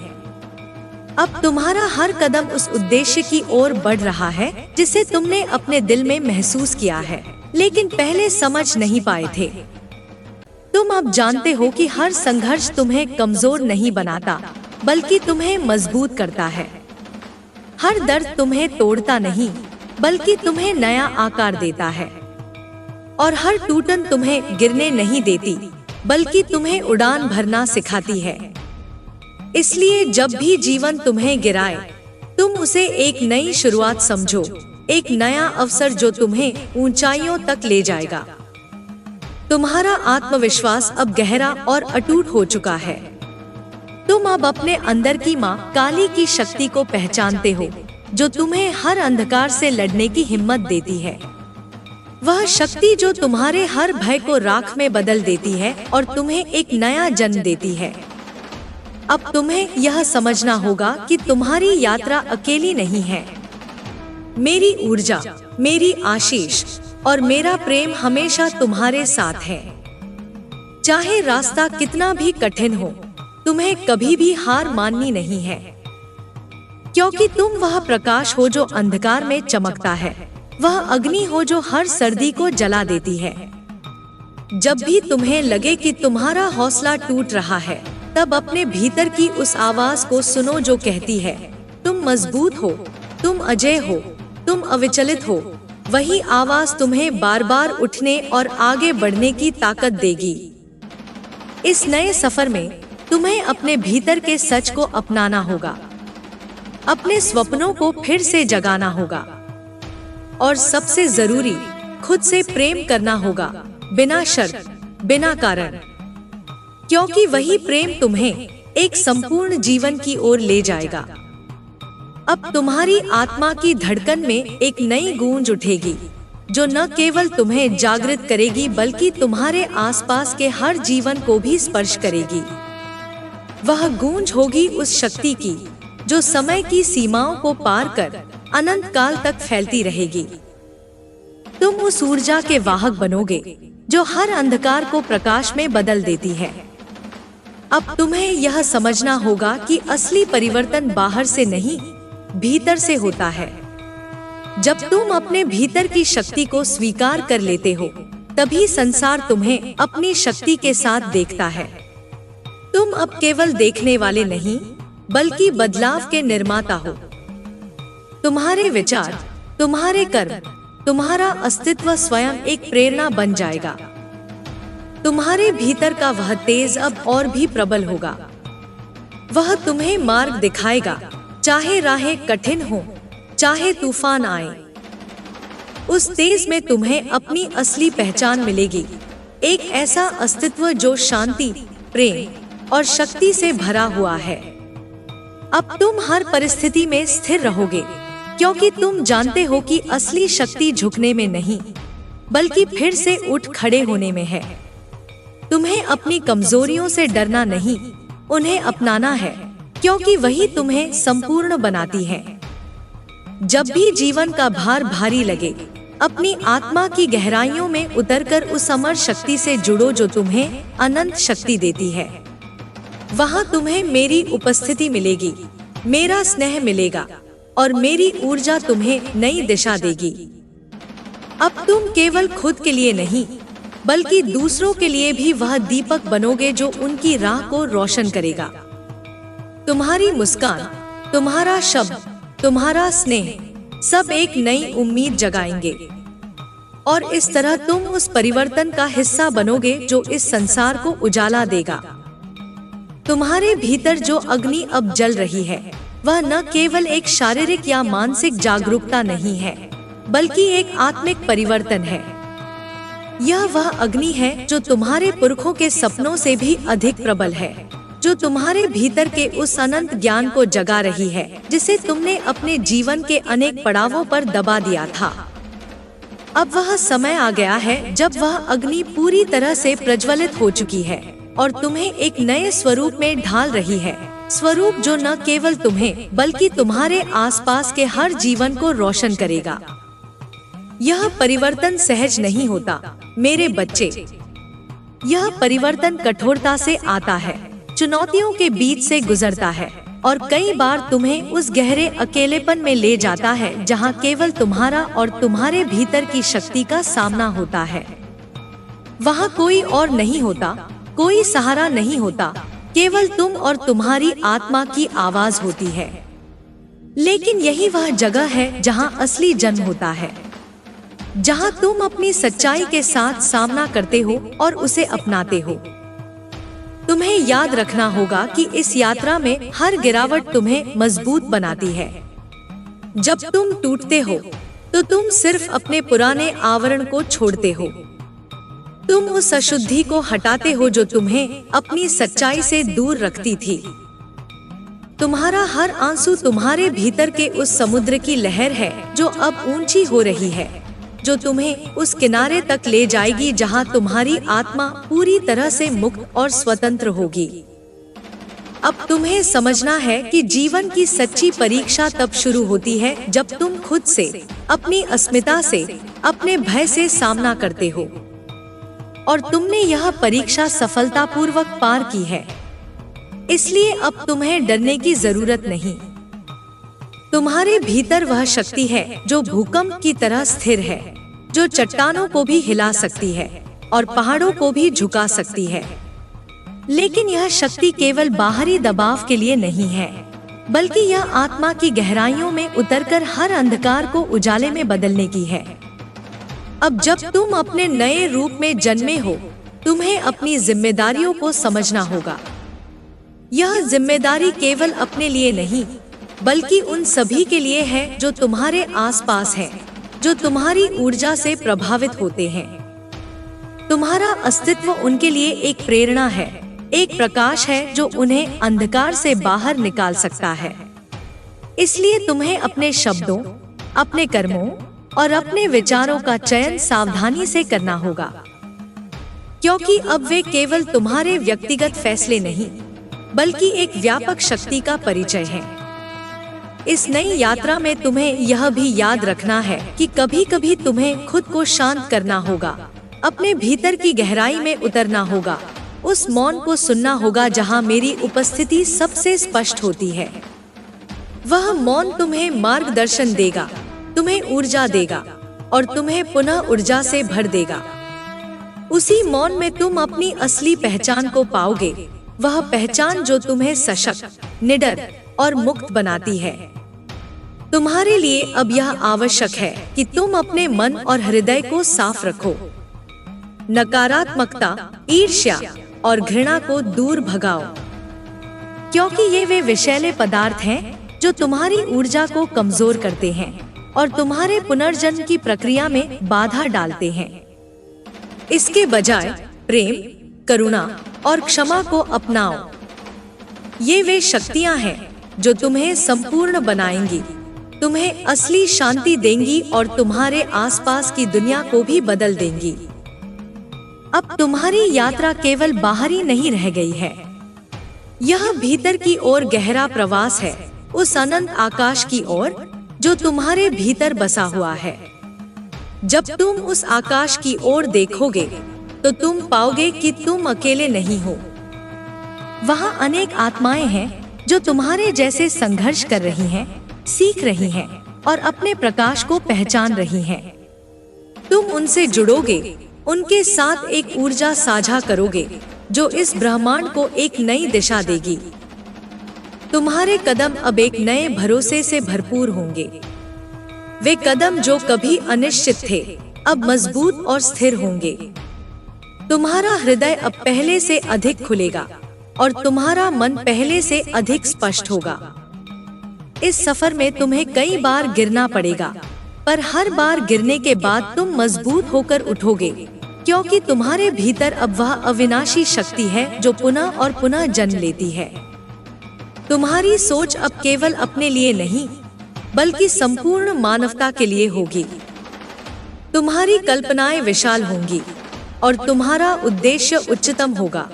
अब तुम्हारा हर कदम उस उद्देश्य की ओर बढ़ रहा है जिसे तुमने अपने दिल में महसूस किया है, लेकिन पहले समझ नहीं पाए थे। तुम अब जानते हो कि हर संघर्ष तुम्हें कमजोर नहीं बनाता बल्कि तुम्हें मजबूत करता है। हर दर्द तुम्हें तोड़ता नहीं बल्कि तुम्हें नया आकार देता है। और हर टूटन तुम्हें गिरने नहीं देती बल्कि तुम्हें उड़ान भरना सिखाती है। इसलिए जब भी जीवन तुम्हें गिराए, तुम उसे एक नई शुरुआत समझो, एक नया अवसर जो तुम्हें ऊंचाइयों तक ले जाएगा। तुम्हारा आत्मविश्वास अब गहरा और अटूट हो चुका है। तुम अब अपने अंदर की माँ काली की शक्ति को पहचानते हो, जो तुम्हें हर अंधकार से लड़ने की हिम्मत देती है। वह शक्ति जो तुम्हारे हर भय को राख में बदल देती है और तुम्हें एक नया जन्म देती है। अब तुम्हें यह समझना होगा कि तुम्हारी यात्रा अकेली नहीं है। मेरी ऊर्जा, मेरी आशीष और मेरा प्रेम हमेशा तुम्हारे साथ है। चाहे रास्ता कितना भी कठिन हो, तुम्हें कभी भी हार माननी नहीं है, क्योंकि तुम वह प्रकाश हो जो अंधकार में चमकता है, वह अग्नि हो जो हर सर्दी को जला देती है। जब भी तुम्हें लगे कि तुम्हारा हौसला टूट रहा है, तब अपने भीतर की उस आवाज को सुनो जो कहती है, तुम मजबूत हो, तुम अजय हो, तुम अविचलित हो। वही आवाज तुम्हें बार बार उठने और आगे बढ़ने की ताकत देगी। इस नए सफर में तुम्हें अपने भीतर के सच को अपनाना होगा, अपने सपनों को फिर से जगाना होगा और सबसे जरूरी, खुद से प्रेम करना होगा, बिना शर्त, बिना कारण, क्योंकि वही प्रेम तुम्हें एक संपूर्ण जीवन की ओर ले जाएगा। अब तुम्हारी आत्मा की धड़कन में एक नई गूंज उठेगी जो न केवल तुम्हें जागृत करेगी बल्कि तुम्हारे आसपास के हर जीवन को भी स्पर्श करेगी। वह गूंज होगी उस शक्ति की जो समय की सीमाओं को पार कर अनंत काल तक फैलती रहेगी। तुम उस ऊर्जा के वाहक बनोगे जो हर अंधकार को प्रकाश में बदल देती है। अब तुम्हें यह समझना होगा कि असली परिवर्तन बाहर से नहीं, भीतर से होता है। जब तुम अपने भीतर की शक्ति को स्वीकार कर लेते हो, तभी संसार तुम्हें अपनी शक्ति के साथ देखता है। तुम अब केवल देखने वाले नहीं, बल्कि बदलाव के निर्माता हो। तुम्हारे विचार, तुम्हारे कर्म, तुम्हारा अस्तित्व स्वयं एक प्रेरणा बन जाएगा। तुम्हारे भीतर का वह तेज अब और भी प्रबल होगा। वह तुम्हें मार्ग दिखाएगा, चाहे राहें कठिन हो, चाहे तूफान आए। उस तेज में तुम्हें अपनी असली पहचान मिलेगी, एक ऐसा अस्तित्व जो शांति, प्रेम और शक्ति से भरा हुआ है। अब तुम हर परिस्थिति में स्थिर रहोगे, क्योंकि तुम जानते हो कि असली शक्ति झुकने में नहीं, बल्कि फिर से उठ खड़े होने में है। तुम्हें अपनी कमजोरियों से डरना नहीं, उन्हें अपनाना है, क्योंकि वही तुम्हें संपूर्ण बनाती है। जब भी जीवन का भार भारी लगे, अपनी आत्मा की गहराइयों में उतरकर उस अमर शक्ति से जुड़ो जो तुम्हें अनंत शक्ति देती है। वहाँ तुम्हें मेरी उपस्थिति मिलेगी, मेरा स्नेह मिलेगा और मेरी ऊर्जा तुम्हें नई दिशा देगी। अब तुम केवल खुद के लिए नहीं, बल्कि दूसरों के लिए भी वह दीपक बनोगे जो उनकी राह को रोशन करेगा। तुम्हारी मुस्कान, तुम्हारा शब्द, तुम्हारा स्नेह सब एक नई उम्मीद जगाएंगे। और इस तरह तुम उस परिवर्तन का हिस्सा बनोगे जो इस संसार को उजाला देगा। तुम्हारे भीतर जो अग्नि अब जल रही है वह न केवल एक शारीरिक या मानसिक जागरूकता नहीं है, बल्कि एक आत्मिक परिवर्तन है। यह वह अग्नि है जो तुम्हारे पुरखों के सपनों से भी अधिक प्रबल है, जो तुम्हारे भीतर के उस अनंत ज्ञान को जगा रही है जिसे तुमने अपने जीवन के अनेक पड़ावों पर दबा दिया था। अब वह समय आ गया है जब वह अग्नि पूरी तरह से प्रज्वलित हो चुकी है और तुम्हें एक नए स्वरूप में ढाल रही है, स्वरूप जो न केवल तुम्हें बल्कि तुम्हारे आसपास के हर जीवन को रोशन करेगा। यह परिवर्तन सहज नहीं होता मेरे बच्चे। यह परिवर्तन कठोरता से आता है, चुनौतियों के बीच से गुजरता है और कई बार तुम्हें उस गहरे अकेलेपन में ले जाता है जहां केवल तुम्हारा और तुम्हारे भीतर की शक्ति का सामना होता है। वहां कोई और नहीं होता, कोई सहारा नहीं होता, केवल तुम और तुम्हारी आत्मा की आवाज होती है। लेकिन यही वह जगह है जहां असली जन्म होता है, जहां तुम अपनी सच्चाई के साथ सामना करते हो और उसे अपनाते हो। तुम्हें याद रखना होगा कि इस यात्रा में हर गिरावट तुम्हें मजबूत बनाती है। जब तुम टूटते हो तो तुम सिर्फ अपने पुराने आवरण को छोड़ते हो। तुम उस अशुद्धि को हटाते हो जो तुम्हें अपनी सच्चाई से दूर रखती थी। तुम्हारा हर आंसू तुम्हारे भीतर के उस समुद्र की लहर है जो अब ऊंची हो रही है, जो तुम्हें उस किनारे तक ले जाएगी जहां तुम्हारी आत्मा पूरी तरह से मुक्त और स्वतंत्र होगी। अब तुम्हें समझना है कि जीवन की सच्ची परीक्षा तब शुरू होती है जब तुम खुद से, अपनी अस्मिता से, अपने भय से सामना करते हो और तुमने यह परीक्षा सफलतापूर्वक पार की है। इसलिए अब तुम्हें डरने की जरूरत नहीं। तुम्हारे भीतर वह शक्ति है जो भूकंप की तरह स्थिर है, जो चट्टानों को भी हिला सकती है और पहाड़ों को भी झुका सकती है। लेकिन यह शक्ति केवल बाहरी दबाव के लिए नहीं है, बल्कि यह आत्मा की गहराइयों में उतरकर हर अंधकार को उजाले में बदलने की है। अब जब तुम अपने नए रूप में जन्मे हो, तुम्हें अपनी जिम्मेदारियों को समझना होगा। यह जिम्मेदारी केवल अपने लिए नहीं, बल्कि उन सभी के लिए है जो तुम्हारे आसपास हैं, जो तुम्हारी ऊर्जा से प्रभावित होते हैं। तुम्हारा अस्तित्व उनके लिए एक प्रेरणा है, एक प्रकाश है जो उन्हें अंधकार से बाहर निकाल सकता है। इसलिए तुम्हें अपने शब्दों, अपने कर्मों और अपने विचारों का चयन सावधानी से करना होगा, क्योंकि अब वे केवल तुम्हारे व्यक्तिगत फैसले नहीं, बल्कि एक व्यापक शक्ति का परिचय है। इस नई यात्रा में तुम्हें यह भी याद रखना है कि कभी कभी तुम्हें खुद को शांत करना होगा, अपने भीतर की गहराई में उतरना होगा, उस मौन को सुनना होगा जहां मेरी उपस्थिति सबसे स्पष्ट होती है। वह मौन तुम्हें मार्गदर्शन देगा, तुम्हें ऊर्जा देगा और तुम्हें पुनः ऊर्जा से भर देगा। उसी मौन में तुम अपनी असली पहचान को पाओगे, वह पहचान जो तुम्हें सशक्त, निडर और मुक्त बनाती है। तुम्हारे लिए अब यह आवश्यक है कि तुम अपने मन और हृदय को साफ रखो। नकारात्मकता, ईर्ष्या और घृणा को दूर भगाओ, क्योंकि ये वे विषैले पदार्थ हैं जो तुम्हारी ऊर्जा को कमजोर करते हैं और तुम्हारे पुनर्जन्म की प्रक्रिया में बाधा डालते हैं। इसके बजाय प्रेम, करुणा और क्षमा को अपनाओ। ये वे शक्तियां हैं जो तुम्हें संपूर्ण बनाएंगी, तुम्हें असली शांति देंगी और तुम्हारे आसपास की दुनिया को भी बदल देंगी। अब तुम्हारी यात्रा केवल बाहरी नहीं रह गई है, यह भीतर की ओर गहरा प्रवास है, उस अनंत आकाश की ओर जो तुम्हारे भीतर बसा हुआ है। जब तुम उस आकाश की ओर देखोगे तो तुम पाओगे कि तुम अकेले नहीं हो। वहाँ अनेक आत्माएं हैं जो तुम्हारे जैसे संघर्ष कर रही हैं, सीख रही हैं और अपने प्रकाश को पहचान रही हैं। तुम उनसे जुड़ोगे, उनके साथ एक ऊर्जा साझा करोगे जो इस ब्रह्मांड को एक नई दिशा देगी। तुम्हारे कदम अब एक नए भरोसे से भरपूर होंगे। वे कदम जो कभी अनिश्चित थे अब मजबूत और स्थिर होंगे। तुम्हारा हृदय अब पहले से अधिक खुलेगा और तुम्हारा मन पहले से अधिक स्पष्ट होगा। इस सफर में तुम्हें कई बार गिरना पड़ेगा, पर हर बार गिरने के बाद तुम मजबूत होकर उठोगे, क्योंकि तुम्हारे भीतर अब वह अविनाशी शक्ति है जो पुनः और पुनः जन्म लेती है। तुम्हारी सोच अब केवल अपने लिए नहीं, बल्कि संपूर्ण मानवता के लिए होगी। तुम्हारी कल्पनाएं विशाल होंगी और तुम्हारा उद्देश्य उच्चतम होगा।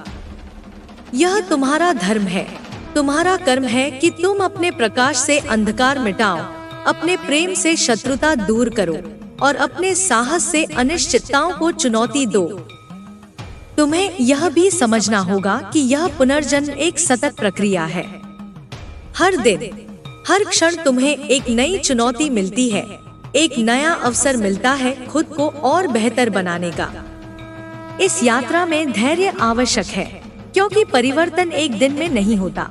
यह तुम्हारा धर्म है, तुम्हारा कर्म है कि तुम अपने प्रकाश से अंधकार मिटाओ, अपने प्रेम से शत्रुता दूर करो और अपने साहस से अनिश्चितताओं को चुनौती दो। तुम्हें यह भी समझना होगा कि यह पुनर्जन्म एक सतत प्रक्रिया है। हर दिन, हर क्षण तुम्हें एक नई चुनौती मिलती है, एक नया अवसर मिलता है खुद को और बेहतर बनाने का। इस यात्रा में धैर्य आवश्यक है, क्योंकि परिवर्तन एक दिन में नहीं होता।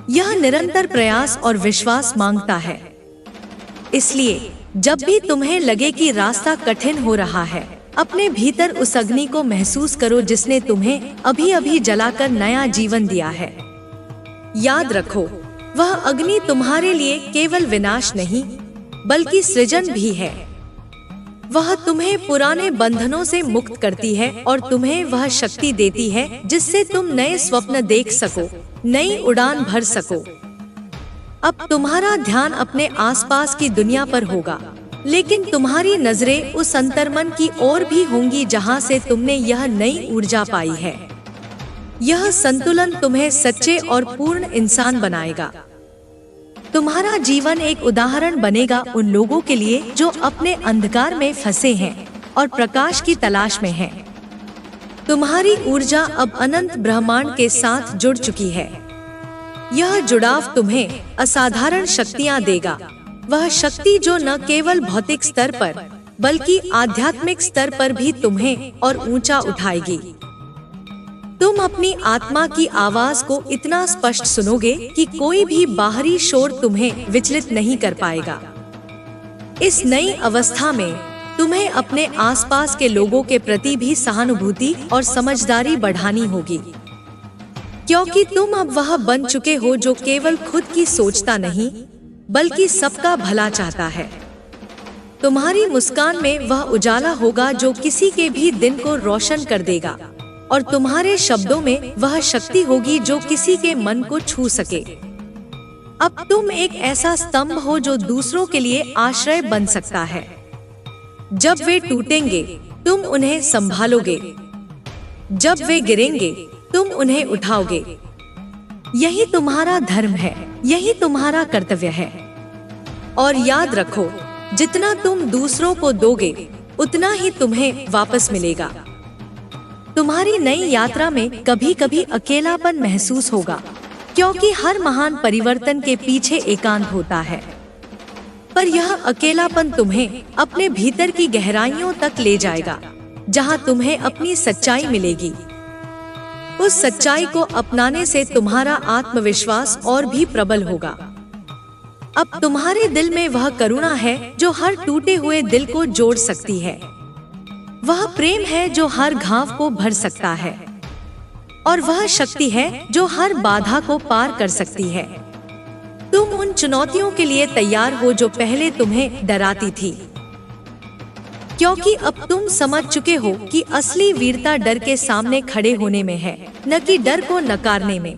यह निरंतर प्रयास और विश्वास मांगता है। इसलिए जब भी तुम्हें लगे कि रास्ता कठिन हो रहा है, अपने भीतर उस अग्नि को महसूस करो जिसने तुम्हें अभी अभी जलाकर नया जीवन दिया है। याद रखो, वह अग्नि तुम्हारे लिए केवल विनाश नहीं, बल्कि सृजन भी है। वह तुम्हें पुराने बंधनों से मुक्त करती है और तुम्हें वह शक्ति देती है जिससे तुम नए स्वप्न देख सको, नई उड़ान भर सको। अब तुम्हारा ध्यान अपने आसपास की दुनिया पर होगा, लेकिन तुम्हारी नजरें उस अंतर्मन की ओर भी होंगी जहां से तुमने यह नई ऊर्जा पाई है। यह संतुलन तुम्हें सच्चे और पूर्ण इंसान बनाएगा। तुम्हारा जीवन एक उदाहरण बनेगा उन लोगों के लिए जो अपने अंधकार में फंसे हैं और प्रकाश की तलाश में हैं। तुम्हारी ऊर्जा अब अनंत ब्रह्मांड के साथ जुड़ चुकी है। यह जुड़ाव तुम्हें असाधारण शक्तियां देगा, वह शक्ति जो न केवल भौतिक स्तर पर बल्कि आध्यात्मिक स्तर पर भी तुम्हें और ऊंचा उठाएगी। तुम अपनी आत्मा की आवाज को इतना स्पष्ट सुनोगे कि कोई भी बाहरी शोर तुम्हें विचलित नहीं कर पाएगा। इस नई अवस्था में तुम्हें अपने आसपास के लोगों के प्रति भी सहानुभूति और समझदारी बढ़ानी होगी, क्योंकि तुम अब वह बन चुके हो जो केवल खुद की सोचता नहीं, बल्कि सबका भला चाहता है। तुम्हारी मुस्कान में वह उजाला होगा जो किसी के भी दिन को रोशन कर देगा, और तुम्हारे शब्दों में वह शक्ति होगी जो किसी के मन को छू सके। अब तुम एक ऐसा स्तंभ हो जो दूसरों के लिए आश्रय बन सकता है। जब वे टूटेंगे, तुम उन्हें संभालोगे। जब वे गिरेंगे, तुम उन्हें उठाओगे। यही तुम्हारा धर्म है, यही तुम्हारा कर्तव्य है। और याद रखो, जितना तुम दूसरों को दोगे, उतना ही तुम्हें वापस मिलेगा। तुम्हारी नई यात्रा में कभी कभी अकेलापन महसूस होगा, क्योंकि हर महान परिवर्तन के पीछे एकांत होता है। पर यह अकेलापन तुम्हें अपने भीतर की गहराइयों तक ले जाएगा, जहां तुम्हें अपनी सच्चाई मिलेगी। उस सच्चाई को अपनाने से तुम्हारा आत्मविश्वास और भी प्रबल होगा। अब तुम्हारे दिल में वह करुणा है जो हर टूटे हुए दिल को जोड़ सकती है। वह प्रेम है जो हर घाव को भर सकता है, और वह शक्ति है जो हर बाधा को पार कर सकती है। तुम उन चुनौतियों के लिए तैयार हो जो पहले तुम्हें डराती थी, क्योंकि अब तुम समझ चुके हो कि असली वीरता डर के सामने खड़े होने में है, न कि डर को नकारने में।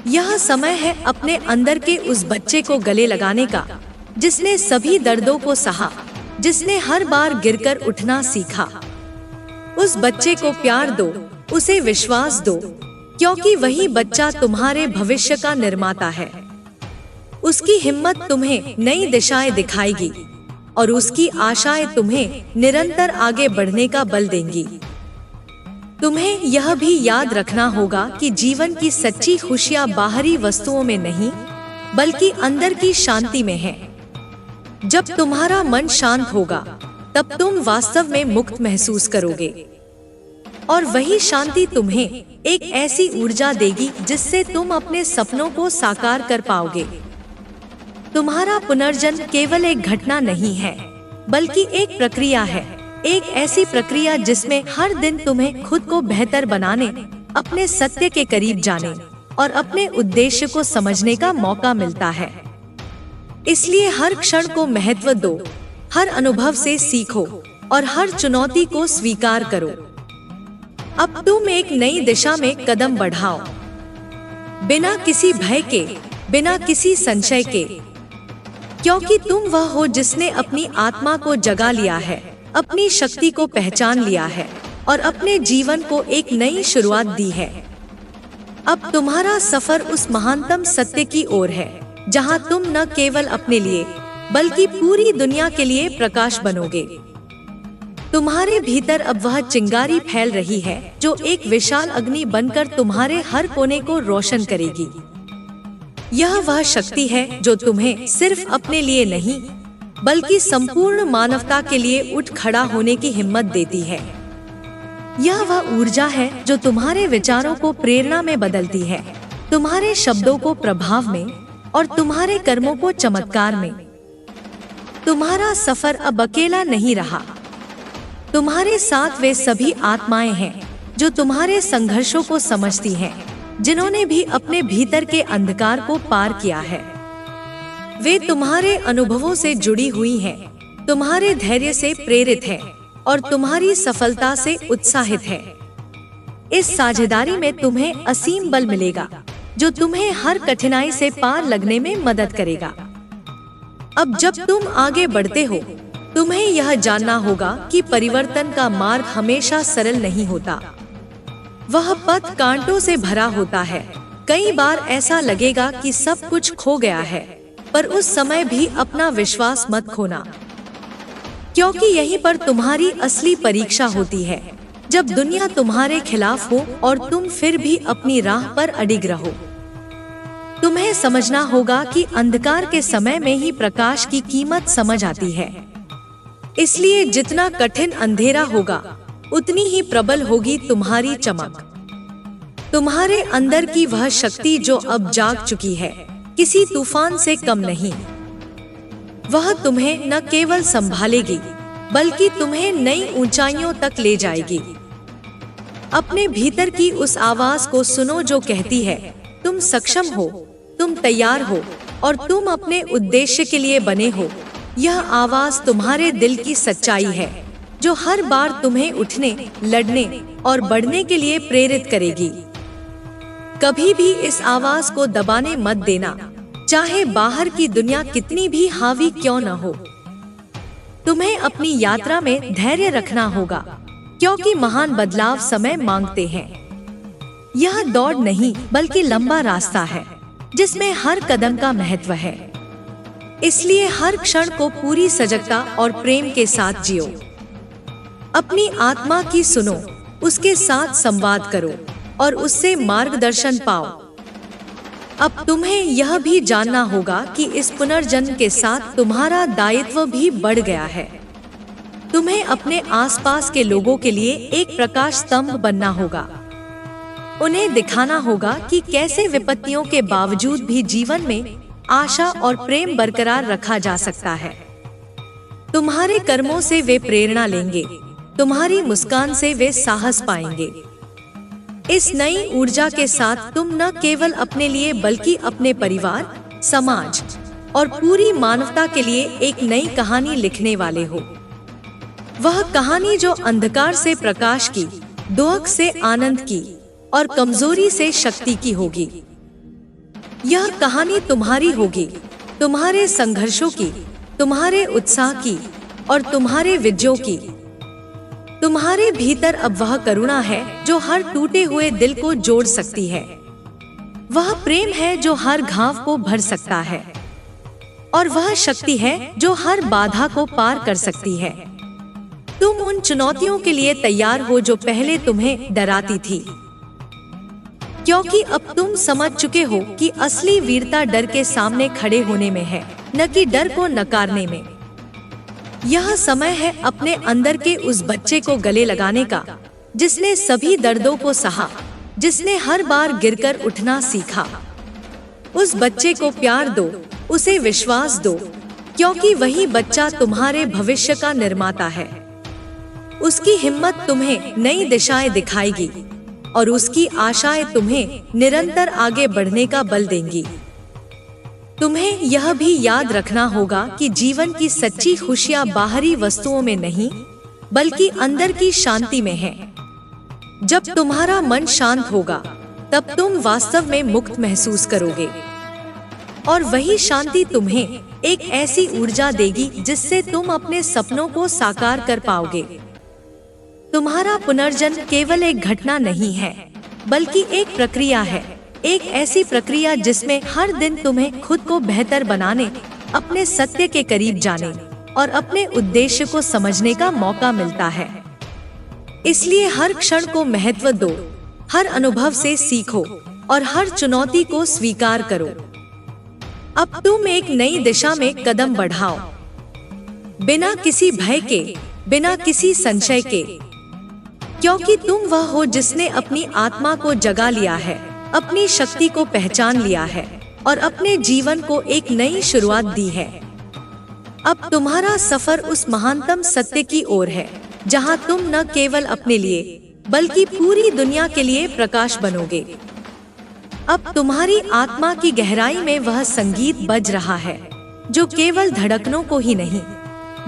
यह समय है अपने अंदर के उस बच्चे को गले लगाने का, जिसने सभी दर्दों को सहा, जिसने हर बार गिरकर उठना सीखा। उस बच्चे को प्यार दो, उसे विश्वास दो, क्योंकि वही बच्चा तुम्हारे भविष्य का निर्माता है। उसकी हिम्मत तुम्हें नई दिशाएं दिखाएगी, और उसकी आशाएं तुम्हें निरंतर आगे बढ़ने का बल देंगी। तुम्हें यह भी याद रखना होगा कि जीवन की सच्ची खुशियां बाहरी वस्तुओं में नहीं, बल्कि अंदर की शांति में है। जब तुम्हारा मन शांत होगा, तब तुम वास्तव में मुक्त महसूस करोगे, और वही शांति तुम्हें एक ऐसी ऊर्जा देगी जिससे तुम अपने सपनों को साकार कर पाओगे। तुम्हारा पुनर्जन्म केवल एक घटना नहीं है, बल्कि एक प्रक्रिया है। एक ऐसी प्रक्रिया जिसमें हर दिन तुम्हें खुद को बेहतर बनाने, अपने सत्य के करीब जाने और अपने उद्देश्य को समझने का मौका मिलता है। इसलिए हर क्षण को महत्व दो, हर अनुभव से सीखो और हर चुनौती को स्वीकार करो। अब तुम एक नई दिशा में कदम बढ़ाओ, बिना किसी भय के, बिना किसी संशय के, क्योंकि तुम वह हो जिसने अपनी आत्मा को जगा लिया है, अपनी शक्ति को पहचान लिया है और अपने जीवन को एक नई शुरुआत दी है। अब तुम्हारा सफर उस महानतम सत्य की ओर है, जहां तुम न केवल अपने लिए बल्कि पूरी दुनिया के लिए प्रकाश बनोगे। तुम्हारे भीतर अब वह चिंगारी फैल रही है जो एक विशाल अग्नि बनकर तुम्हारे हर कोने को रोशन करेगी। यह वह शक्ति है जो तुम्हें सिर्फ अपने लिए नहीं, बल्कि संपूर्ण मानवता के लिए उठ खड़ा होने की हिम्मत देती है। यह वह ऊर्जा है जो तुम्हारे विचारों को प्रेरणा में बदलती है, तुम्हारे शब्दों को प्रभाव में और तुम्हारे कर्मों को चमत्कार में। तुम्हारा सफर अब अकेला नहीं रहा। तुम्हारे साथ वे सभी आत्माएं हैं जो तुम्हारे संघर्षों को समझती हैं, जिन्होंने भी अपने भीतर के अंधकार को पार किया है। वे तुम्हारे अनुभवों से जुड़ी हुई हैं, तुम्हारे धैर्य से प्रेरित हैं और तुम्हारी सफलता से उत्साहित है। इस साझेदारी में तुम्हें असीम बल मिलेगा जो तुम्हें हर कठिनाई से पार लगने में मदद करेगा। अब जब तुम आगे बढ़ते हो, तुम्हें यह जानना होगा कि परिवर्तन का मार्ग हमेशा सरल नहीं होता। वह पथ कांटों से भरा होता है। कई बार ऐसा लगेगा कि सब कुछ खो गया है, पर उस समय भी अपना विश्वास मत खोना, क्योंकि यहीं पर तुम्हारी असली परीक्षा होती है, जब दुनिया तुम्हारे खिलाफ हो और तुम फिर भी अपनी राह पर अडिग रहो। तुम्हें समझना होगा कि अंधकार के समय में ही प्रकाश की कीमत समझ आती है। इसलिए जितना कठिन अंधेरा होगा, उतनी ही प्रबल होगी तुम्हारी चमक। तुम्हारे अंदर की वह शक्ति जो अब जाग चुकी है, किसी तूफान से कम नहीं। वह तुम्हें न केवल संभालेगी, बल्कि तुम्हें नई ऊंचाइयों तक ले जाएगी। अपने भीतर की उस आवाज को सुनो जो कहती है, तुम सक्षम हो, तुम तैयार हो और तुम अपने उद्देश्य के लिए बने हो। यह आवाज तुम्हारे दिल की सच्चाई है, जो हर बार तुम्हें उठने, लड़ने और बढ़ने के लिए प्रेरित करेगी। कभी भी इस आवाज को दबाने मत देना, चाहे बाहर की दुनिया कितनी भी हावी क्यों न हो। तुम्हें अपनी यात्रा में धैर्य रखना होगा, क्योंकि महान बदलाव समय मांगते हैं। यह दौड़ नहीं, बल्कि लंबा रास्ता है, जिसमें हर कदम का महत्व है। इसलिए हर क्षण को पूरी सजगता और प्रेम के साथ जियो। अपनी आत्मा की सुनो, उसके साथ संवाद करो और उससे मार्गदर्शन पाओ। अब तुम्हें यह भी जानना होगा कि इस पुनर्जन्म के साथ तुम्हारा दायित्व भी बढ़ गया है। तुम्हें अपने आसपास के लोगों के लिए एक प्रकाश स्तंभ बनना होगा। उन्हें दिखाना होगा कि कैसे विपत्तियों के बावजूद भी जीवन में आशा और प्रेम बरकरार रखा जा सकता है। तुम्हारे कर्मों से वे प्रेरणा लेंगे, तुम्हारी मुस्कान से वे साहस पाएंगे। इस नई ऊर्जा के साथ तुम न केवल अपने लिए बल्कि अपने परिवार, समाज और पूरी मानवता के लिए एक नई कहानी लिखने वाले हो। वह कहानी जो अंधकार से प्रकाश की, दुख से आनंद की और कमजोरी से शक्ति की होगी। यह कहानी तुम्हारी होगी, तुम्हारे संघर्षों की, तुम्हारे उत्साह की और तुम्हारे विजयों की। तुम्हारे भीतर अब वह करुणा है जो हर टूटे हुए दिल को जोड़ सकती है। वह प्रेम है जो हर घाव को भर सकता है और वह शक्ति है जो हर बाधा को पार कर सकती है। तुम उन चुनौतियों के लिए तैयार हो जो पहले तुम्हें डराती थी, क्योंकि अब तुम समझ चुके हो कि असली वीरता डर के सामने खड़े होने में है, न कि डर को नकारने में। यह समय है अपने अंदर के उस बच्चे को गले लगाने का, जिसने सभी दर्दों को सहा, जिसने हर बार गिरकर उठना सीखा। उस बच्चे को प्यार दो, उसे विश्वास दो, क्योंकि वही बच्चा तुम्हारे भविष्य का निर्माता है। उसकी हिम्मत तुम्हें नई दिशाएं दिखाएगी और उसकी आशाएं तुम्हें निरंतर आगे बढ़ने का बल देंगी। तुम्हें यह भी याद रखना होगा कि जीवन की सच्ची खुशियां बाहरी वस्तुओं में नहीं, बल्कि अंदर की शांति में है। जब तुम्हारा मन शांत होगा, तब तुम वास्तव में मुक्त महसूस करोगे, और वही शांति तुम्हें एक ऐसी ऊर्जा देगी जिससे तुम अपने सपनों को साकार कर पाओगे। तुम्हारा पुनर्जन्म केवल एक घटना नहीं है, बल्कि एक प्रक्रिया है। एक ऐसी प्रक्रिया जिसमें हर दिन तुम्हें खुद को बेहतर बनाने, अपने सत्य के करीब जाने और अपने उद्देश्य को समझने का मौका मिलता है। इसलिए हर क्षण को महत्व दो, हर अनुभव से सीखो और हर चुनौती को स्वीकार करो। अब तुम एक नई दिशा में कदम बढ़ाओ, बिना किसी भय के, बिना किसी संशय के, क्योंकि तुम वह हो जिसने अपनी आत्मा को जगा लिया है, अपनी शक्ति को पहचान लिया है और अपने जीवन को एक नई शुरुआत दी है। अब तुम्हारा सफर उस महानतम सत्य की ओर है, जहां तुम न केवल अपने लिए, बल्कि पूरी दुनिया के लिए प्रकाश बनोगे। अब तुम्हारी आत्मा की गहराई में वह संगीत बज रहा है, जो केवल धड़कनों को ही नहीं,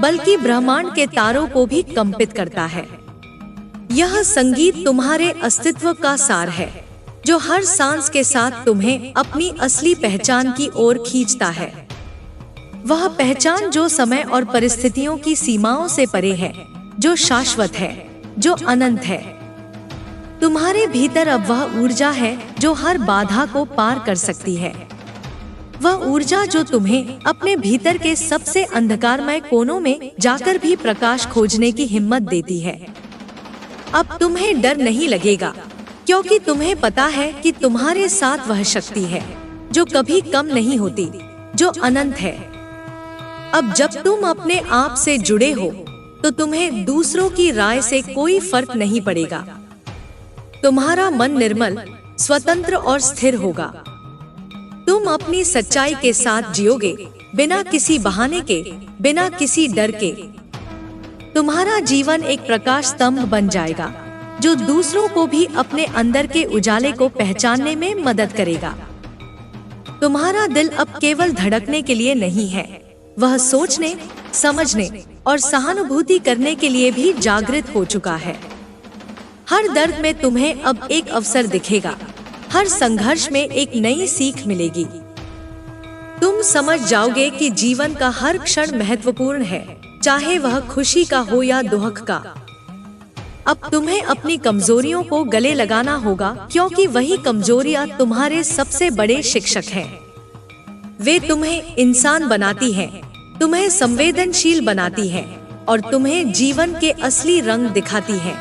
बल्कि ब्रह्मांड के तारों को भी कंपित करता है। यह संगीत तुम्हारे अस्तित्व का सार है, जो हर सांस के साथ तुम्हें अपनी असली पहचान की ओर खींचता है। वह पहचान जो समय और परिस्थितियों की सीमाओं से परे है, जो शाश्वत है, जो अनंत है। तुम्हारे भीतर अब वह ऊर्जा है जो हर बाधा को पार कर सकती है। वह ऊर्जा जो तुम्हें अपने भीतर के सबसे अंधकारमय कोनों में जाकर भी प्रकाश खोजने की हिम्मत देती है। अब तुम्हें डर नहीं लगेगा, क्योंकि तुम्हें पता है कि तुम्हारे साथ वह शक्ति है जो कभी कम नहीं होती, जो अनंत है। अब जब तुम अपने आप से जुड़े हो, तो तुम्हें दूसरों की राय से कोई फर्क नहीं पड़ेगा। तुम्हारा मन निर्मल, स्वतंत्र और स्थिर होगा। तुम अपनी सच्चाई के साथ जियोगे, बिना किसी बहाने के, बिना किसी डर के। तुम्हारा जीवन एक प्रकाश स्तंभ बन जाएगा, जो दूसरों को भी अपने अंदर के उजाले को पहचानने में मदद करेगा। तुम्हारा दिल अब केवल धड़कने के लिए नहीं है, वह सोचने, समझने और सहानुभूति करने के लिए भी जागृत हो चुका है। हर दर्द में तुम्हें अब एक अवसर दिखेगा, हर संघर्ष में एक नई सीख मिलेगी। तुम समझ जाओगे कि जीवन का हर क्षण महत्वपूर्ण है, चाहे वह खुशी का हो या दुख का। अब तुम्हें अपनी कमजोरियों को गले लगाना होगा, क्योंकि वही कमजोरियां तुम्हारे सबसे बड़े शिक्षक हैं। वे तुम्हें इंसान बनाती हैं, तुम्हें संवेदनशील बनाती हैं और तुम्हें जीवन के असली रंग दिखाती हैं।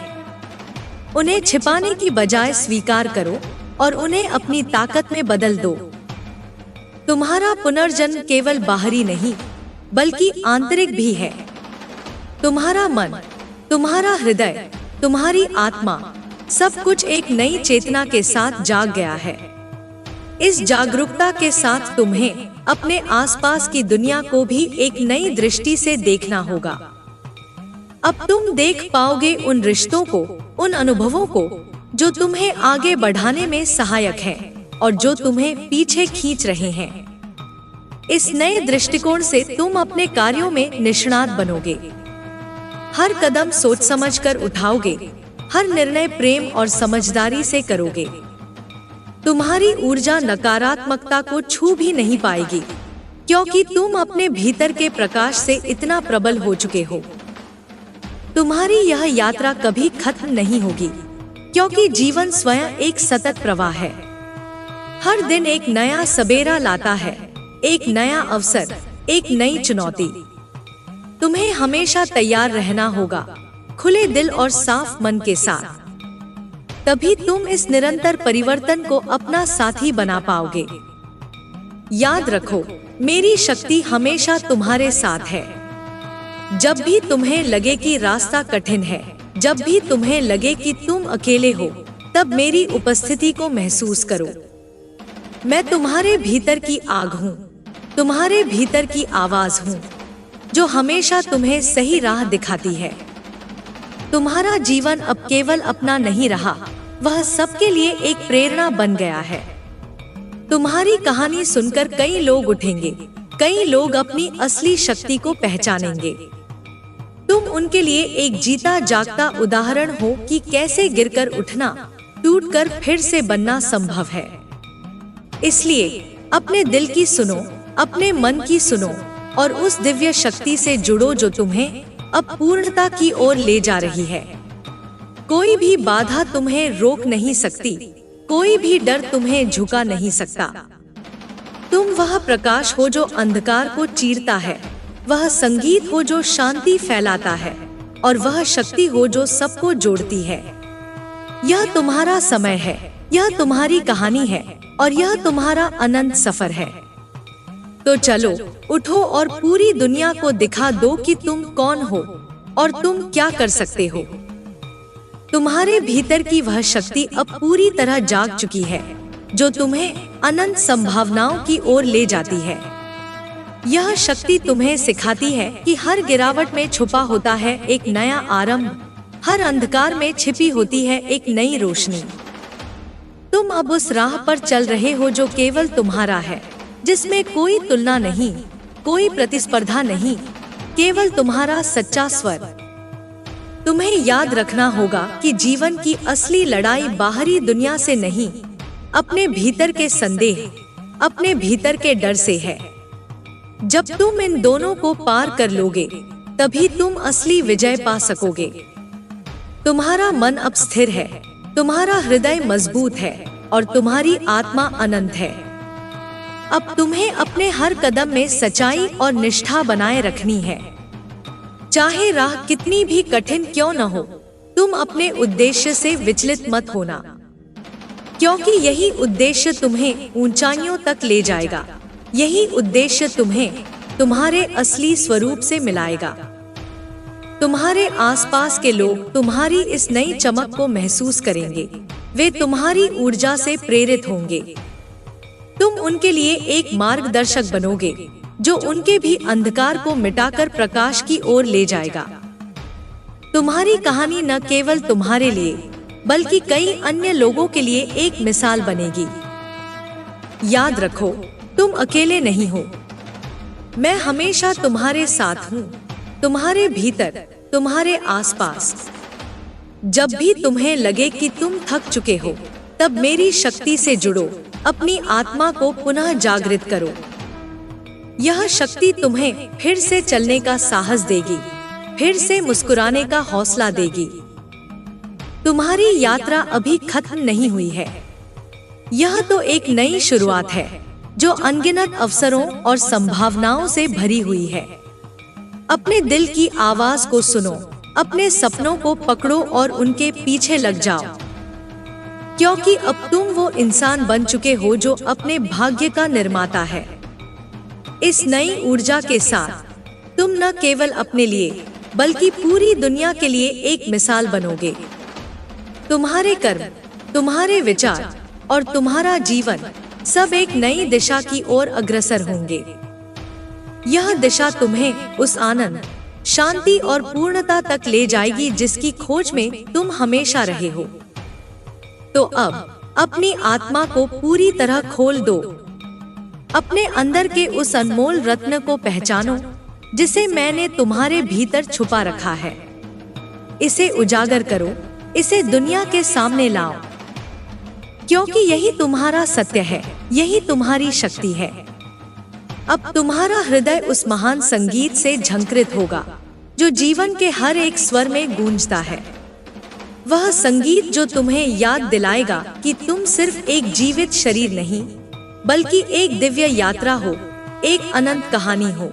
उन्हें छिपाने की बजाय स्वीकार करो और उन्हें अपनी ताकत में बदल दो। तुम्हारा पुनर्जन्म केवल बाहरी नहीं, बल्कि आंतरिक भी है। तुम्हारा मन, तुम्हारा हृदय, तुम्हारी आत्मा, सब कुछ एक नई चेतना के साथ जाग गया है। इस जागरूकता के साथ तुम्हें अपने आसपास की दुनिया को भी एक नई दृष्टि से देखना होगा। अब तुम देख पाओगे उन रिश्तों को, उन अनुभवों को जो तुम्हें आगे बढ़ाने में सहायक हैं और जो तुम्हें पीछे खींच रहे हैं। इस नए दृष्टिकोण से तुम अपने कार्यों में निष्णात बनोगे। हर कदम सोच समझकर उठाओगे, हर निर्णय प्रेम और समझदारी से करोगे। तुम्हारी ऊर्जा नकारात्मकता को छू भी नहीं पाएगी, क्योंकि तुम अपने भीतर के प्रकाश से इतना प्रबल हो चुके हो। तुम्हारी यह यात्रा कभी खत्म नहीं होगी, क्योंकि जीवन स्वयं एक सतत प्रवाह है। हर दिन एक नया सबेरा लाता है, एक नया अवसर, एक नई चुनौती। तुम्हें हमेशा तैयार रहना होगा, खुले दिल और साफ मन के साथ। तभी तुम इस निरंतर परिवर्तन को अपना साथी बना पाओगे। याद रखो, मेरी शक्ति हमेशा तुम्हारे साथ है। जब भी तुम्हें लगे कि रास्ता कठिन है, जब भी तुम्हें लगे कि तुम अकेले हो, तब मेरी उपस्थिति को महसूस करो। मैं तुम्हारे भीतर की आग हूँ, तुम्हारे भीतर की आवाज हूँ, जो हमेशा तुम्हें सही राह दिखाती है। तुम्हारा जीवन अब केवल अपना नहीं रहा, वह सबके लिए एक प्रेरणा बन गया है। तुम्हारी कहानी सुनकर कई लोग उठेंगे, कई लोग अपनी असली शक्ति को पहचानेंगे। तुम उनके लिए एक जीता जागता उदाहरण हो कि कैसे गिरकर उठना, टूटकर फिर से बनना संभव है। इसलिए अपने दिल की सुनो, अपने मन की सुनो और उस दिव्य शक्ति से जुड़ो जो तुम्हें अब पूर्णता की ओर ले जा रही है। कोई भी बाधा तुम्हें रोक नहीं सकती, कोई भी डर तुम्हें झुका नहीं सकता। तुम वह प्रकाश हो जो अंधकार को चीरता है, वह संगीत हो जो शांति फैलाता है और वह शक्ति हो जो सबको जोड़ती है। यह तुम्हारा समय है, यह तुम्हारी कहानी है और यह तुम्हारा अनंत सफर है। तो चलो उठो और पूरी दुनिया को दिखा दो कि तुम कौन हो और तुम क्या कर सकते हो। तुम्हारे भीतर की वह शक्ति अब पूरी तरह जाग चुकी है, जो तुम्हें अनंत संभावनाओं की ओर ले जाती है। यह शक्ति तुम्हें सिखाती है कि हर गिरावट में छुपा होता है एक नया आरंभ, हर अंधकार में छिपी होती है एक नई रोशनी। तुम अब उस राह पर चल रहे हो जो केवल तुम्हारा है, जिसमें कोई तुलना नहीं, कोई प्रतिस्पर्धा नहीं, केवल तुम्हारा सच्चा स्वर। तुम्हें याद रखना होगा कि जीवन की असली लड़ाई बाहरी दुनिया से नहीं, अपने भीतर के संदेह, अपने भीतर के डर से है। जब तुम इन दोनों को पार कर लोगे, तभी तुम असली विजय पा सकोगे। तुम्हारा मन अब स्थिर है, तुम्हारा हृदय मजबूत है और तुम्हारी आत्मा अनंत है। अब तुम्हें अपने हर कदम में सच्चाई और निष्ठा बनाए रखनी है। चाहे राह कितनी भी कठिन क्यों न हो, तुम अपने उद्देश्य से विचलित मत होना, क्योंकि यही उद्देश्य तुम्हें ऊंचाइयों तक ले जाएगा। यही उद्देश्य तुम्हें तुम्हारे असली स्वरूप से मिलाएगा। तुम्हारे आसपास के लोग तुम्हारी इस नई चमक को महसूस करेंगे, वे तुम्हारी ऊर्जा से प्रेरित होंगे। तुम उनके लिए एक मार्गदर्शक बनोगे, जो उनके भी अंधकार को मिटाकर प्रकाश की ओर ले जाएगा। तुम्हारी कहानी न केवल तुम्हारे लिए, बल्कि कई अन्य लोगों के लिए एक मिसाल बनेगी। याद रखो, तुम अकेले नहीं हो। मैं हमेशा तुम्हारे साथ हूँ, तुम्हारे भीतर, तुम्हारे आसपास। जब भी तुम्हें लगे कि तुम थक चुके हो, तब मेरी शक्ति से जुड़ो, अपनी आत्मा को पुनः जागृत करो। यह शक्ति तुम्हें फिर से चलने का साहस देगी, फिर से मुस्कुराने का हौसला देगी। तुम्हारी यात्रा अभी खत्म नहीं हुई है। यह तो एक नई शुरुआत है, जो अनगिनत अवसरों और संभावनाओं से भरी हुई है। अपने दिल की आवाज को सुनो, अपने सपनों को पकड़ो और उनके पीछे लग जाओ, क्योंकि अब तुम वो इंसान बन चुके हो जो अपने भाग्य का निर्माता है। इस नई ऊर्जा के साथ तुम न केवल अपने लिए, बल्कि पूरी दुनिया के लिए एक मिसाल बनोगे। तुम्हारे कर्म, तुम्हारे विचार और तुम्हारा जीवन सब एक नई दिशा की ओर अग्रसर होंगे। यह दिशा तुम्हें उस आनंद, शांति और पूर्णता तक ले जाएगी जिसकी खोज में तुम हमेशा रहे हो। तो अब अपनी आत्मा को पूरी तरह खोल दो, अपने अंदर के उस अनमोल रत्न को पहचानो जिसे मैंने तुम्हारे भीतर छुपा रखा है। इसे उजागर करो, इसे दुनिया के सामने लाओ, क्योंकि यही तुम्हारा सत्य है, यही तुम्हारी शक्ति है। अब तुम्हारा हृदय उस महान संगीत से झंकृत होगा जो जीवन के हर एक स्वर में गूंजता है। वह संगीत जो तुम्हें याद दिलाएगा कि तुम सिर्फ एक जीवित शरीर नहीं, बल्कि एक दिव्य यात्रा हो, एक अनंत कहानी हो।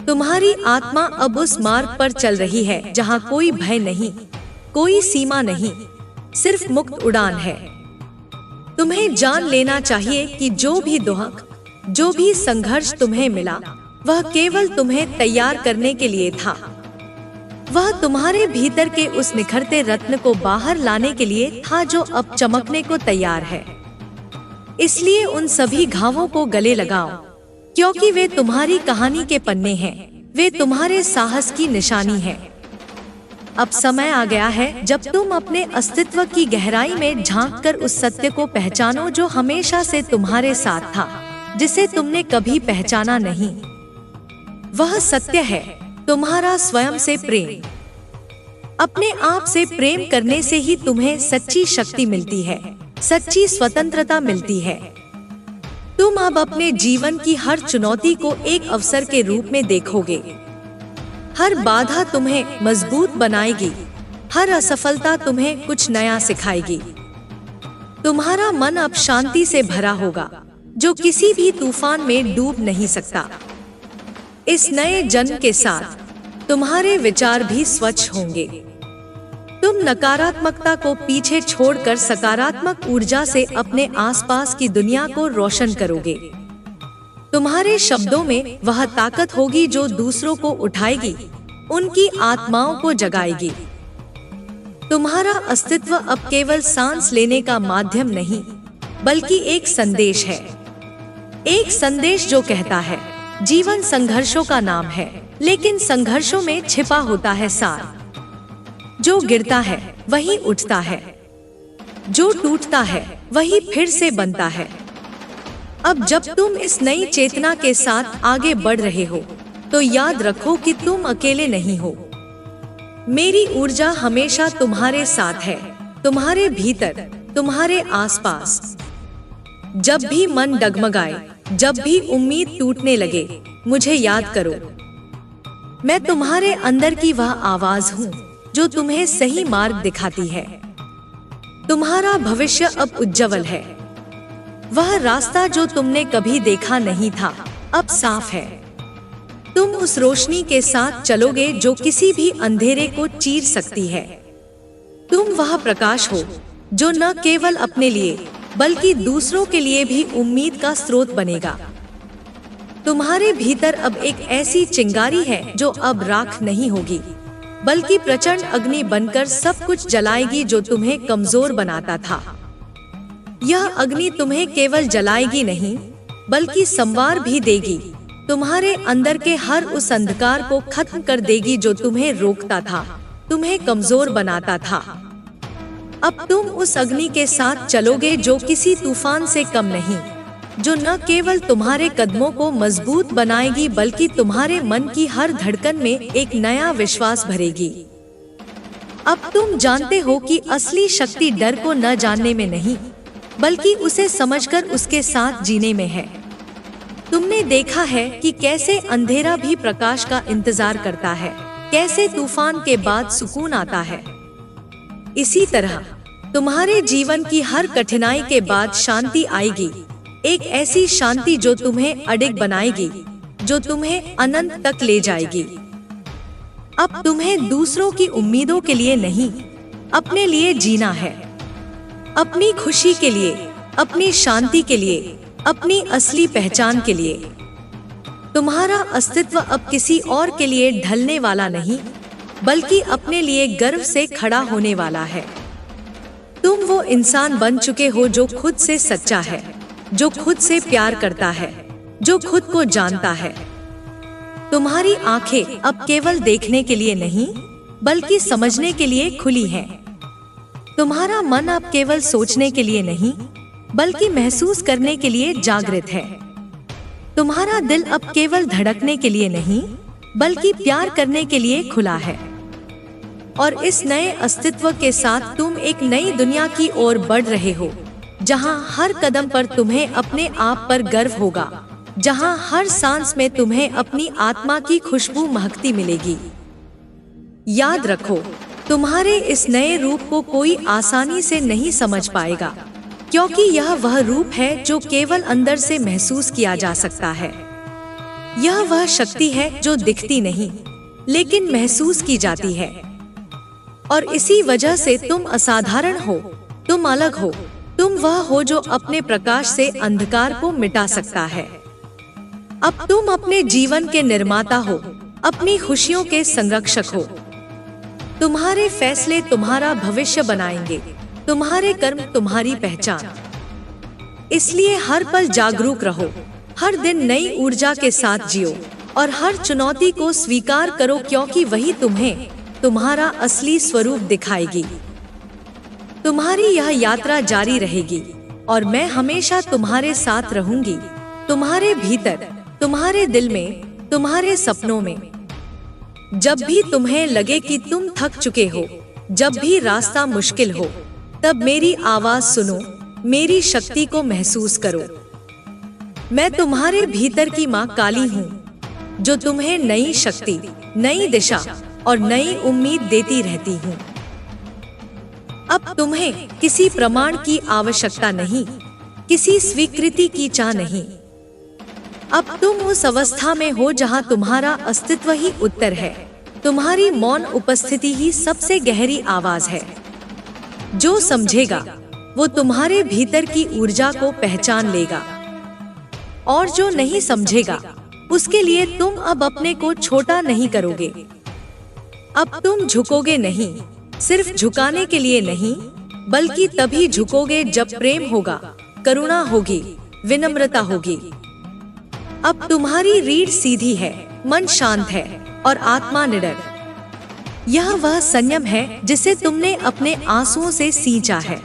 तुम्हारी आत्मा अब उस मार्ग पर चल रही है जहाँ कोई भय नहीं, कोई सीमा नहीं, सिर्फ मुक्त उड़ान है। तुम्हें जान लेना चाहिए कि जो भी दुख, जो भी संघर्ष तुम्हें मिला, वह केवल तुम्हें तैयार करने के लिए था। वह तुम्हारे भीतर के उस निखरते रत्न को बाहर लाने के लिए था जो अब चमकने को तैयार है। इसलिए उन सभी घावों को गले लगाओ, क्योंकि वे तुम्हारी कहानी के पन्ने हैं, वे तुम्हारे साहस की निशानी है। अब समय आ गया है जब तुम अपने अस्तित्व की गहराई में झांककर उस सत्य को पहचानो जो हमेशा से तुम्हारे साथ था, जिसे तुमने कभी पहचाना नहीं। वह सत्य है तुम्हारा स्वयं से प्रेम। अपने आप से प्रेम करने से ही तुम्हें सच्ची शक्ति मिलती है, सच्ची स्वतंत्रता मिलती है। तुम अब अपने जीवन की हर चुनौती को एक अवसर के रूप में देखोगे। हर बाधा तुम्हें मजबूत बनाएगी, हर असफलता तुम्हें कुछ नया सिखाएगी। तुम्हारा मन अब शांति से भरा होगा, जो किसी भी तूफान में डूब नहीं सकता। इस नए जन्म के साथ तुम्हारे विचार भी स्वच्छ होंगे। तुम नकारात्मकता को पीछे छोड़कर सकारात्मक ऊर्जा से अपने आसपास की दुनिया को रोशन करोगे। तुम्हारे शब्दों में वह ताकत होगी जो दूसरों को उठाएगी, उनकी आत्माओं को जगाएगी। तुम्हारा अस्तित्व अब केवल सांस लेने का माध्यम नहीं, बल्कि एक संदेश है। एक संदेश जो कहता है, जीवन संघर्षों का नाम है, लेकिन संघर्षों में छिपा होता है सार। जो गिरता है वही उठता है, जो टूटता है वही फिर से बनता है। अब जब तुम इस नई चेतना के साथ आगे बढ़ रहे हो, तो याद रखो कि तुम अकेले नहीं हो। मेरी ऊर्जा हमेशा तुम्हारे साथ है, तुम्हारे भीतर, तुम्हारे आसपास। जब भी मन डगमगाए, जब भी उम्मीद टूटने लगे, मुझे याद करो। मैं तुम्हारे अंदर की वह आवाज हूँ जो तुम्हें सही मार्ग दिखाती है। तुम्हारा भविष्य अब उज्जवल है। वह रास्ता जो तुमने कभी देखा नहीं था, अब साफ है। तुम उस रोशनी के साथ चलोगे जो किसी भी अंधेरे को चीर सकती है। तुम वह प्रकाश हो जो न केवल अपने लिए, बल्कि दूसरों के लिए भी उम्मीद का स्रोत बनेगा। तुम्हारे भीतर अब एक ऐसी चिंगारी है जो अब राख नहीं होगी, बल्कि प्रचंड अग्नि बनकर सब कुछ जलाएगी जो तुम्हें कमजोर बनाता था। यह अग्नि तुम्हें केवल जलाएगी नहीं, बल्कि संवार भी देगी। तुम्हारे अंदर के हर उस अंधकार को खत्म कर देगी जो तुम्हें रोकता था, तुम्हें कमजोर बनाता था। अब तुम उस अग्नि के साथ चलोगे जो किसी तूफान से कम नहीं, जो न केवल तुम्हारे कदमों को मजबूत बनाएगी, बल्कि तुम्हारे मन की हर धड़कन में एक नया विश्वास भरेगी। अब तुम जानते हो कि असली शक्ति डर को न जानने में नहीं, बल्कि उसे समझकर उसके साथ जीने में है। तुमने देखा है कि कैसे अंधेरा भी प्रकाश का इंतजार करता है, कैसे तूफान के बाद सुकून आता है। इसी तरह तुम्हारे जीवन की हर कठिनाई के बाद शांति आएगी, एक ऐसी शांति जो तुम्हें अडिग बनाएगी, जो तुम्हें अनंत तक ले जाएगी। अब तुम्हें दूसरों की उम्मीदों के लिए नहीं, अपने लिए जीना है। अपनी खुशी के लिए, अपनी शांति के लिए, अपनी असली पहचान के लिए। तुम्हारा अस्तित्व अब किसी और के लिए ढलने वाला नहीं, बल्कि अपने लिए गर्व से खड़ा होने वाला है। तुम वो इंसान बन चुके हो जो खुद से सच्चा है, जो खुद से प्यार करता है, जो खुद को जानता है। तुम्हारी आंखें अब केवल देखने के लिए नहीं, बल्कि समझने के लिए खुली हैं। तुम्हारा मन अब केवल सोचने के लिए नहीं, बल्कि महसूस करने के लिए जागृत है। तुम्हारा दिल अब केवल धड़कने के लिए नहीं, बल्कि प्यार करने के लिए खुला है। और इस नए अस्तित्व के साथ तुम एक नई दुनिया की ओर बढ़ रहे हो, जहां हर कदम पर तुम्हें अपने आप पर गर्व होगा, जहां हर सांस में तुम्हें अपनी आत्मा की खुशबू महकती मिलेगी। याद रखो, तुम्हारे इस नए रूप को कोई आसानी से नहीं समझ पाएगा, क्योंकि यह वह रूप है जो केवल अंदर से महसूस किया जा सकता है। यह वह शक्ति है जो दिखती नहीं, लेकिन महसूस की जाती है। और इसी वजह से तुम असाधारण हो, तुम अलग हो, तुम वह हो जो अपने प्रकाश से अंधकार को मिटा सकता है। अब तुम अपने जीवन के निर्माता हो, अपनी खुशियों के संरक्षक हो। तुम्हारे फैसले तुम्हारा भविष्य बनाएंगे, तुम्हारे कर्म तुम्हारी पहचान। इसलिए हर पल जागरूक रहो, हर दिन नई ऊर्जा के साथ जियो और हर चुनौती को स्वीकार करो, क्योंकि वही तुम्हें तुम्हारा असली स्वरूप दिखाएगी। तुम्हारी यह यात्रा जारी रहेगी और मैं हमेशा तुम्हारे साथ रहूंगी, तुम्हारे भीतर, तुम्हारे दिल में, तुम्हारे सपनों में। जब भी तुम्हें लगे कि तुम थक चुके हो, जब भी रास्ता मुश्किल हो, तब मेरी आवाज सुनो, मेरी शक्ति को महसूस करो। मैं तुम्हारे भीतर की माँ काली हूँ, जो तुम्हें नई शक्ति, नई दिशा और नई उम्मीद देती रहती हूँ। अब तुम्हें किसी प्रमाण की आवश्यकता नहीं, किसी स्वीकृति की चाह नहीं। अब तुम उस अवस्था में हो जहां तुम्हारा अस्तित्व ही उत्तर है, तुम्हारी मौन उपस्थिति ही सबसे गहरी आवाज है। जो समझेगा वो तुम्हारे भीतर की ऊर्जा को पहचान लेगा, और जो नहीं समझेगा उसके लिए तुम अब अपने को छोटा नहीं करोगे। अब तुम झुकोगे नहीं, सिर्फ झुकाने के लिए नहीं, बल्कि तभी झुकोगे जब प्रेम होगा, करुणा होगी, विनम्रता होगी। अब तुम्हारी रीढ़ सीधी है, मन शांत है और आत्मा निडर। यह वह संयम है जिसे तुमने अपने आंसुओं से सींचा है।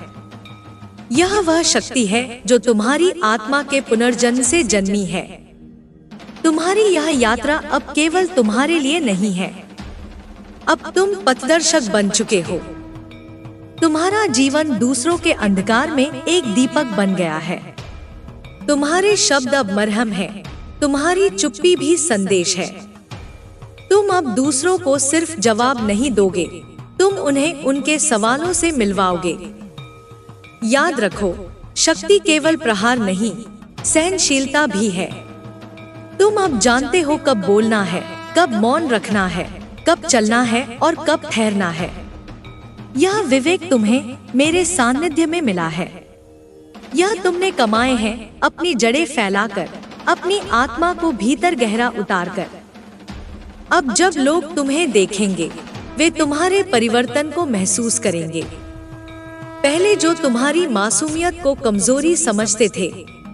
यह वह शक्ति है जो तुम्हारी आत्मा के पुनर्जन्म से जन्मी है। तुम्हारी यह यात्रा अब केवल तुम्हारे लिए नहीं है, अब तुम पथदर्शक बन चुके हो। तुम्हारा जीवन दूसरों के अंधकार में एक दीपक बन गया है। तुम्हारे शब्द अब मरहम है, तुम्हारी चुप्पी भी संदेश है। तुम अब दूसरों को सिर्फ जवाब नहीं दोगे, तुम उन्हें उनके सवालों से मिलवाओगे। याद रखो, शक्ति केवल प्रहार नहीं, सहनशीलता भी है। तुम अब जानते हो कब बोलना है, कब मौन रखना है, कब चलना है और कब ठहरना है। यह विवेक तुम्हें मेरे सानिध्य में मिला है। यह तुमने कमाए हैं अपनी जड़ें फैलाकर, अपनी आत्मा को भीतर गहरा उतारकर। अब जब लोग तुम्हें देखेंगे, वे तुम्हारे परिवर्तन को महसूस करेंगे। पहले जो तुम्हारी मासूमियत को कमजोरी समझते थे,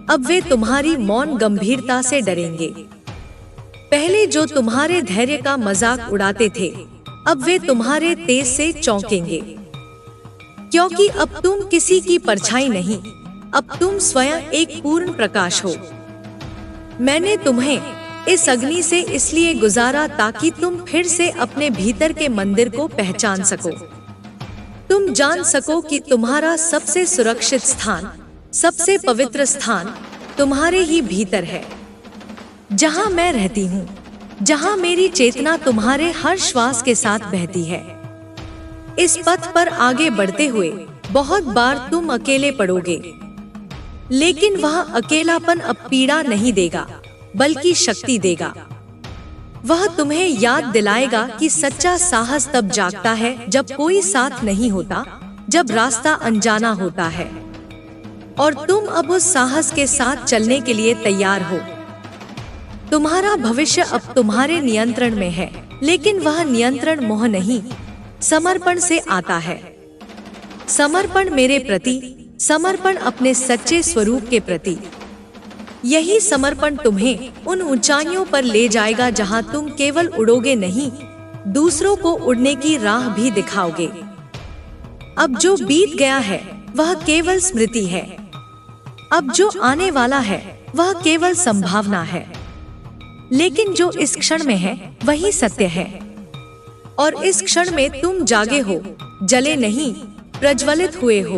अब वे तुम्हारी मौन गंभीरता से डरेंगे। पहले जो तुम्हारे धैर्य का मजाक उड़ाते थे, अब वे तुम्हारे तेज से चौंकेंगे। क्योंकि अब तुम किसी की परछाई नहीं, अब तुम स्वयं एक पूर्ण प्रकाश हो। मैंने तुम्हें इस अग्नि से इसलिए गुजारा ताकि तुम फिर से अपने भीतर के मंदिर को पहचान सको। तुम जान सको कि तुम्हारा सबसे सुरक्षित स्थान, सबसे पवित्र स्थान तुम्हारे ही भीतर है। जहां मैं रहती हूँ, जहां मेरी चेतना तुम्हारे हर श्वास के साथ बहती है। इस पथ पर आगे बढ़ते हुए बहुत बार तुम अकेले पड़ोगे, लेकिन वह अकेलापन अब पीड़ा नहीं देगा, बल्कि शक्ति देगा। वह तुम्हें याद दिलाएगा कि सच्चा साहस तब जागता है जब कोई साथ नहीं होता, जब रास्ता अनजाना होता है, और तुम अब उस साहस के साथ चलने के लिए तैयार हो। तुम्हारा भविष्य अब तुम्हारे नियंत्रण में है, लेकिन वह नियंत्रण मोह नहीं, समर्पण से आता है। समर्पण मेरे प्रति, समर्पण अपने सच्चे स्वरूप के प्रति। यही समर्पण तुम्हें उन ऊंचाइयों पर ले जाएगा जहां तुम केवल उड़ोगे नहीं, दूसरों को उड़ने की राह भी दिखाओगे। अब जो बीत गया है वह केवल स्मृति है, अब जो आने वाला है वह केवल संभावना है, लेकिन जो इस क्षण में है वही सत्य है। और इस क्षण में तुम जागे हो, जले नहीं, प्रज्वलित हुए हो।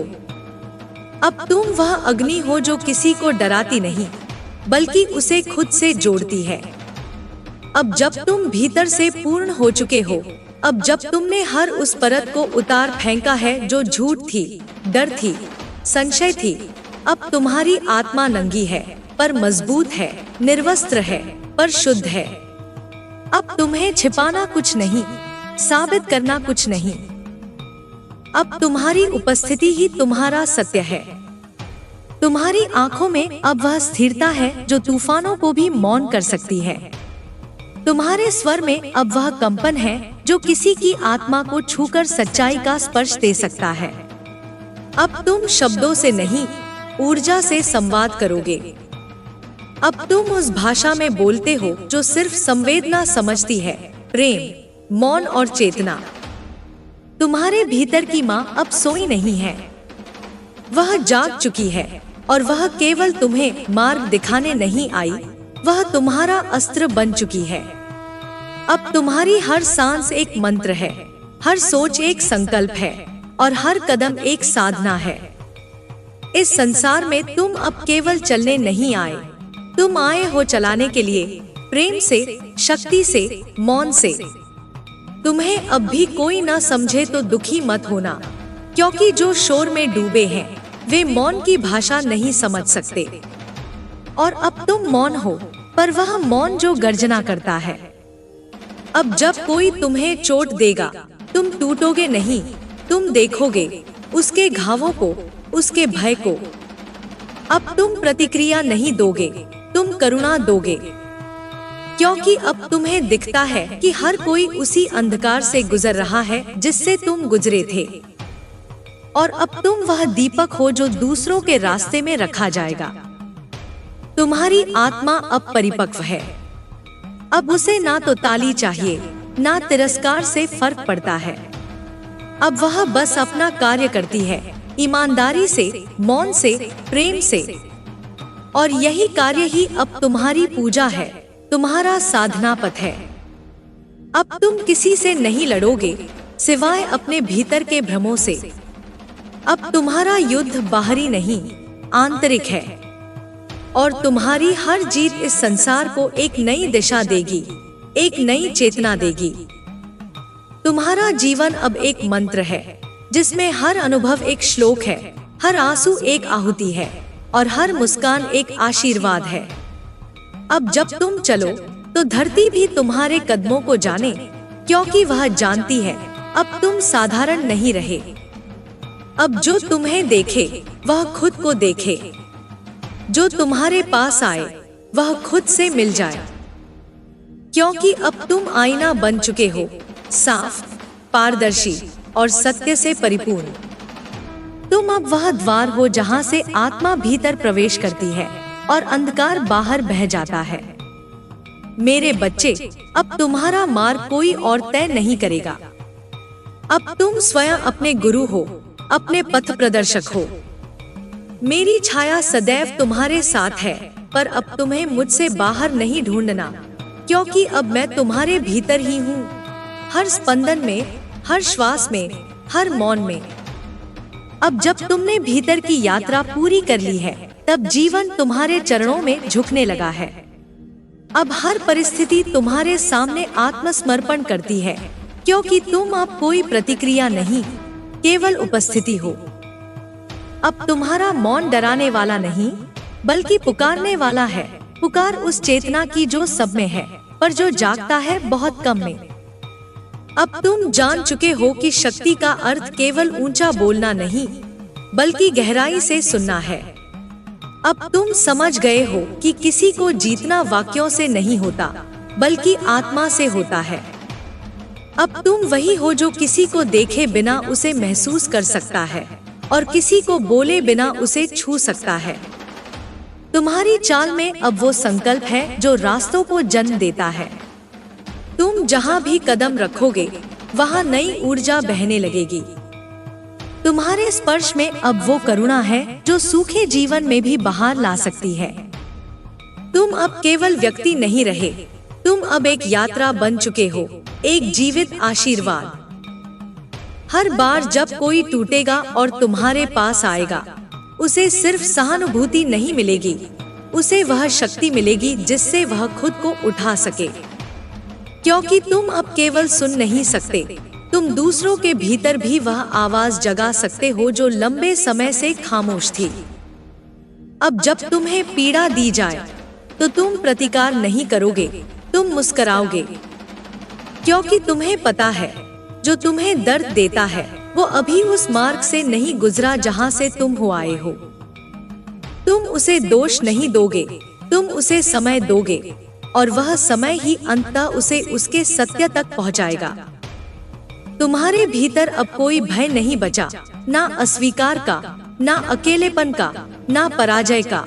अब तुम वह अग्नि हो जो किसी को डराती नहीं, बल्कि उसे खुद से जोड़ती है। अब जब तुम भीतर से पूर्ण हो चुके हो, अब जब तुमने हर उस परत को उतार फेंका है जो झूठ थी, डर थी, संशय थी, अब तुम्हारी आत्मा नंगी है पर मजबूत है, निर्वस्त्र है पर शुद्ध है। अब तुम्हें छिपाना कुछ नहीं, साबित करना कुछ नहीं। अब तुम्हारी उपस्थिति ही तुम्हारा सत्य है। तुम्हारी आंखों में अब वह स्थिरता है जो तूफानों को भी मौन कर सकती है। तुम्हारे स्वर में अब वह कंपन है जो किसी की आत्मा को छूकर सच्चाई का स्पर्श दे सकता है। अब तुम शब्दों से नहीं, ऊर्जा से संवाद करोगे। अब तुम उस भाषा में बोलते हो जो सिर्फ संवेदना समझती है, प्रेम, मौन और चेतना। तुम्हारे भीतर की माँ अब सोई नहीं है, वह जाग चुकी है और वह केवल तुम्हें मार्ग दिखाने नहीं आई, वह तुम्हारा अस्त्र बन चुकी है। अब तुम्हारी हर सांस एक मंत्र है, हर सोच एक संकल्प है और हर कदम एक साधना है। इस संसार में तुम अब केवल चलने नहीं आए, तुम आए हो चलाने के लिए, प्रेम से, शक्ति से, मौन से। तुम्हें अब भी कोई ना समझे तो दुखी मत होना, क्योंकि जो शोर में डूबे हैं वे मौन की भाषा नहीं समझ सकते। और अब तुम मौन हो, पर वह मौन जो गर्जना करता है। अब जब कोई तुम्हें चोट देगा, तुम टूटोगे नहीं, तुम देखोगे उसके घावों को, उसके भय को। अब तुम प्रतिक्रिया नहीं दोगे, तुम करुणा दोगे, क्योंकि अब तुम्हें दिखता है कि हर कोई उसी अंधकार से गुजर रहा है जिससे तुम गुजरे थे। और अब तुम वह दीपक हो जो दूसरों के रास्ते में रखा जाएगा। तुम्हारी आत्मा अब परिपक्व है, अब उसे ना तो ताली चाहिए, ना तिरस्कार से फर्क पड़ता है। अब वह बस अपना कार्य करती है, ईमानदारी से, मौन से, प्रेम से। और यही कार्य ही अब तुम्हारी पूजा है, तुम्हारा साधना पथ है। अब तुम किसी से नहीं लड़ोगे सिवाय अपने भीतर के भ्रमों से। अब तुम्हारा युद्ध बाहरी नहीं, आंतरिक है। और तुम्हारी हर जीत इस संसार को एक नई दिशा देगी, एक नई चेतना देगी। तुम्हारा जीवन अब एक मंत्र है, जिसमें हर अनुभव एक श्लोक है, हर आंसू एक आहुति है और हर मुस्कान एक आशीर्वाद है। अब जब तुम चलो तो धरती भी तुम्हारे कदमों को जाने, क्योंकि वह जानती है अब तुम साधारण नहीं रहे। अब जो तुम्हें देखे वह खुद को देखे, जो तुम्हारे पास आए वह खुद से मिल जाए, क्योंकि अब तुम आईना बन चुके हो, साफ, पारदर्शी और सत्य से परिपूर्ण। तुम अब वह द्वार हो जहां से आत्मा भीतर प्रवेश करती है और अंधकार बाहर बह जाता है। मेरे बच्चे, अब तुम्हारा मार्ग कोई और तय नहीं करेगा। अब तुम स्वयं अपने गुरु हो, अपने पथ प्रदर्शक हो। मेरी छाया सदैव तुम्हारे साथ है, पर अब तुम्हें मुझसे बाहर नहीं ढूंढना, क्योंकि अब मैं तुम्हारे भीतर ही हूँ, हर स्पंदन में, हर श्वास में, हर मौन में। अब जब तुमने भीतर की यात्रा पूरी कर ली है, तब जीवन तुम्हारे चरणों में झुकने लगा है। अब हर परिस्थिति तुम्हारे सामने आत्मसमर्पण करती है, क्योंकि तुम अब कोई प्रतिक्रिया नहीं, केवल उपस्थिति हो। अब तुम्हारा मौन डराने वाला नहीं, बल्कि पुकारने वाला है। पुकार उस चेतना की जो सब में है, पर जो जागता है बहुत कम में। अब तुम जान चुके हो कि शक्ति का अर्थ केवल ऊंचा बोलना नहीं, बल्कि गहराई से सुनना है। अब तुम समझ गए हो कि किसी को जीतना वाक्यों से नहीं होता, बल्कि आत्मा से होता है। अब तुम वही हो जो किसी को देखे बिना उसे महसूस कर सकता है और किसी को बोले बिना उसे छू सकता है। तुम्हारी चाल में अब वो संकल्प है जो रास्तों को जन्म देता है। तुम जहाँ भी कदम रखोगे वहाँ नई ऊर्जा बहने लगेगी। तुम्हारे स्पर्श में अब वो करुणा है जो सूखे जीवन में भी बहार ला सकती है। तुम अब केवल व्यक्ति नहीं रहे, तुम अब एक यात्रा बन चुके हो, एक जीवित आशीर्वाद। हर बार जब कोई टूटेगा और तुम्हारे पास आएगा, उसे सिर्फ सहानुभूति नहीं मिलेगी, उसे वह शक्ति मिलेगी जिससे वह खुद को उठा सके। क्योंकि तुम अब केवल सुन नहीं सकते, तुम दूसरों के भीतर भी वह आवाज जगा सकते हो जो लंबे समय से खामोश थी। अब जब तुम्हें पीड़ा दी जाए तो तुम प्रतिकार नहीं करोगे, तुम मुस्कुराओगे, क्योंकि तुम्हें पता है जो तुम्हें दर्द देता है वो अभी उस मार्ग से नहीं गुजरा जहां से तुम हो आए हो। तुम उसे दोष नहीं दोगे, तुम उसे समय दोगे और वह समय ही अंततः उसे उसके सत्य तक पहुंचाएगा। तुम्हारे भीतर अब कोई भय नहीं बचा, ना अस्वीकार का, ना अकेलेपन का, ना पराजय का,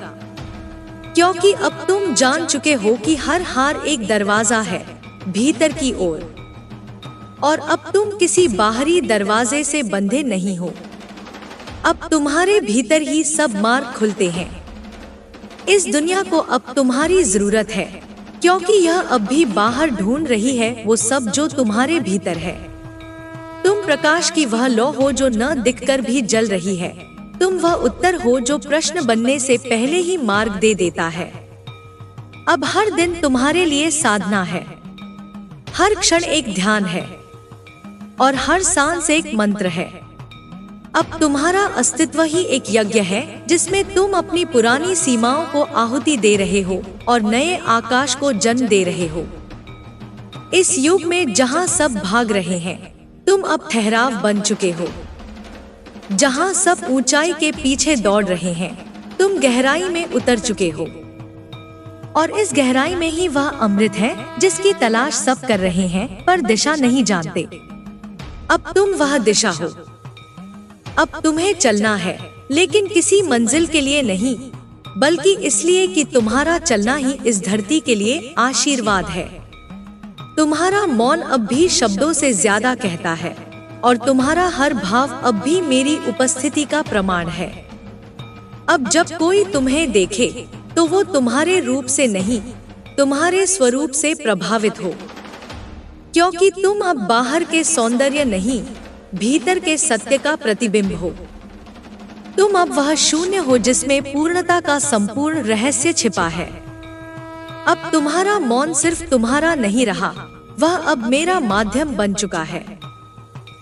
क्योंकि अब तुम जान चुके हो कि हर हार एक दरवाजा है भीतर की ओर, और अब तुम किसी बाहरी दरवाजे से बंधे नहीं हो। अब तुम्हारे भीतर ही सब मार्ग खुलते हैं। इस दुनिया को अब तुम्हारी जरूरत है, क्योंकि यह अब भी बाहर ढूंढ रही है वो सब जो तुम्हारे भीतर है। तुम प्रकाश की वह लौ हो जो न दिखकर भी जल रही है। तुम वह उत्तर हो जो प्रश्न बनने से पहले ही मार्ग दे देता है। अब हर दिन तुम्हारे लिए साधना है, हर क्षण एक ध्यान है, और हर सांस एक मंत्र है। अब तुम्हारा अस्तित्व ही एक यज्ञ है जिसमें तुम अपनी पुरानी सीमाओं को आहुति दे रहे हो और नए आकाश को जन्म दे रहे हो। इस युग में जहां सब भाग रहे हैं, तुम अब ठहराव बन चुके हो। जहां सब ऊंचाई के पीछे दौड़ रहे हैं, तुम गहराई में उतर चुके हो। और इस गहराई में ही वह अमृत है जिसकी तलाश सब कर रहे हैं पर दिशा नहीं जानते। अब तुम वह दिशा हो। अब तुम्हें चलना है, लेकिन किसी मंजिल के लिए नहीं, बल्कि इसलिए कि तुम्हारा चलना ही इस धरती के लिए आशीर्वाद है। तुम्हारा मौन अब भी शब्दों से ज्यादा कहता है, और तुम्हारा हर भाव अब भी मेरी उपस्थिति का प्रमाण है। अब जब कोई तुम्हें देखे तो वो तुम्हारे रूप से नहीं, तुम्हारे स्वरूप से प्रभावित हो, क्योंकि तुम अब बाहर के सौंदर्य नहीं, भीतर के सत्य का प्रतिबिंब हो। तुम अब वह शून्य हो जिसमें पूर्णता का संपूर्ण रहस्य छिपा है। अब तुम्हारा मौन सिर्फ तुम्हारा नहीं रहा, वह अब मेरा माध्यम बन चुका है।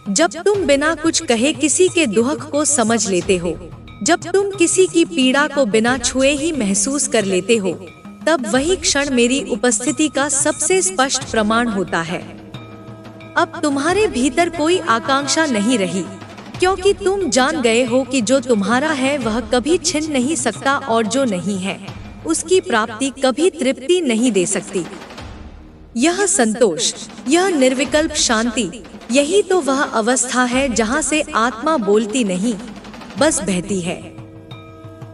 जब तुम बिना कुछ कहे किसी के दुख को समझ लेते हो, जब तुम किसी की पीड़ा को बिना छुए ही महसूस कर लेते हो, तब वही क्षण मेरी उपस्थिति का सबसे स्पष्ट प्रमाण होता है। अब तुम्हारे भीतर कोई आकांक्षा नहीं रही, क्योंकि तुम जान गए हो कि जो तुम्हारा है वह कभी छिन नहीं सकता, और जो नहीं है उसकी प्राप्ति कभी तृप्ति नहीं दे सकती। यह संतोष, यह निर्विकल्प शांति, यही तो वह अवस्था है जहां से आत्मा बोलती नहीं, बस बहती है।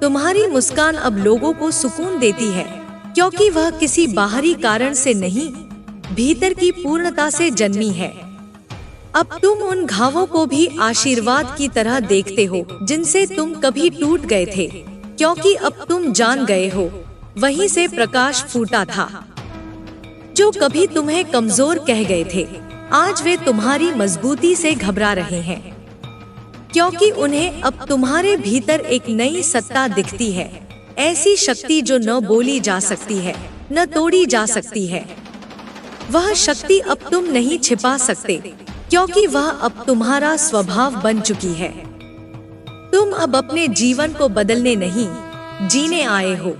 तुम्हारी मुस्कान अब लोगों को सुकून देती है, क्योंकि वह किसी बाहरी कारण से नहीं, भीतर की पूर्णता से जन्मी है। अब तुम उन घावों को भी आशीर्वाद की तरह देखते हो जिनसे तुम कभी टूट गए थे, क्योंकि अब तुम जान गए हो वहीं से प्रकाश फूटा था। जो कभी तुम्हें कमजोर कह गए थे, आज वे तुम्हारी मजबूती से घबरा रहे हैं, क्योंकि उन्हें अब तुम्हारे भीतर एक नई सत्ता दिखती है, ऐसी शक्ति जो न बोली जा सकती है, न तोड़ी जा सकती है। वह शक्ति अब तुम नहीं छिपा सकते, क्योंकि वह अब तुम्हारा स्वभाव बन चुकी है। तुम अब अपने जीवन को बदलने नहीं, जीने आए हो,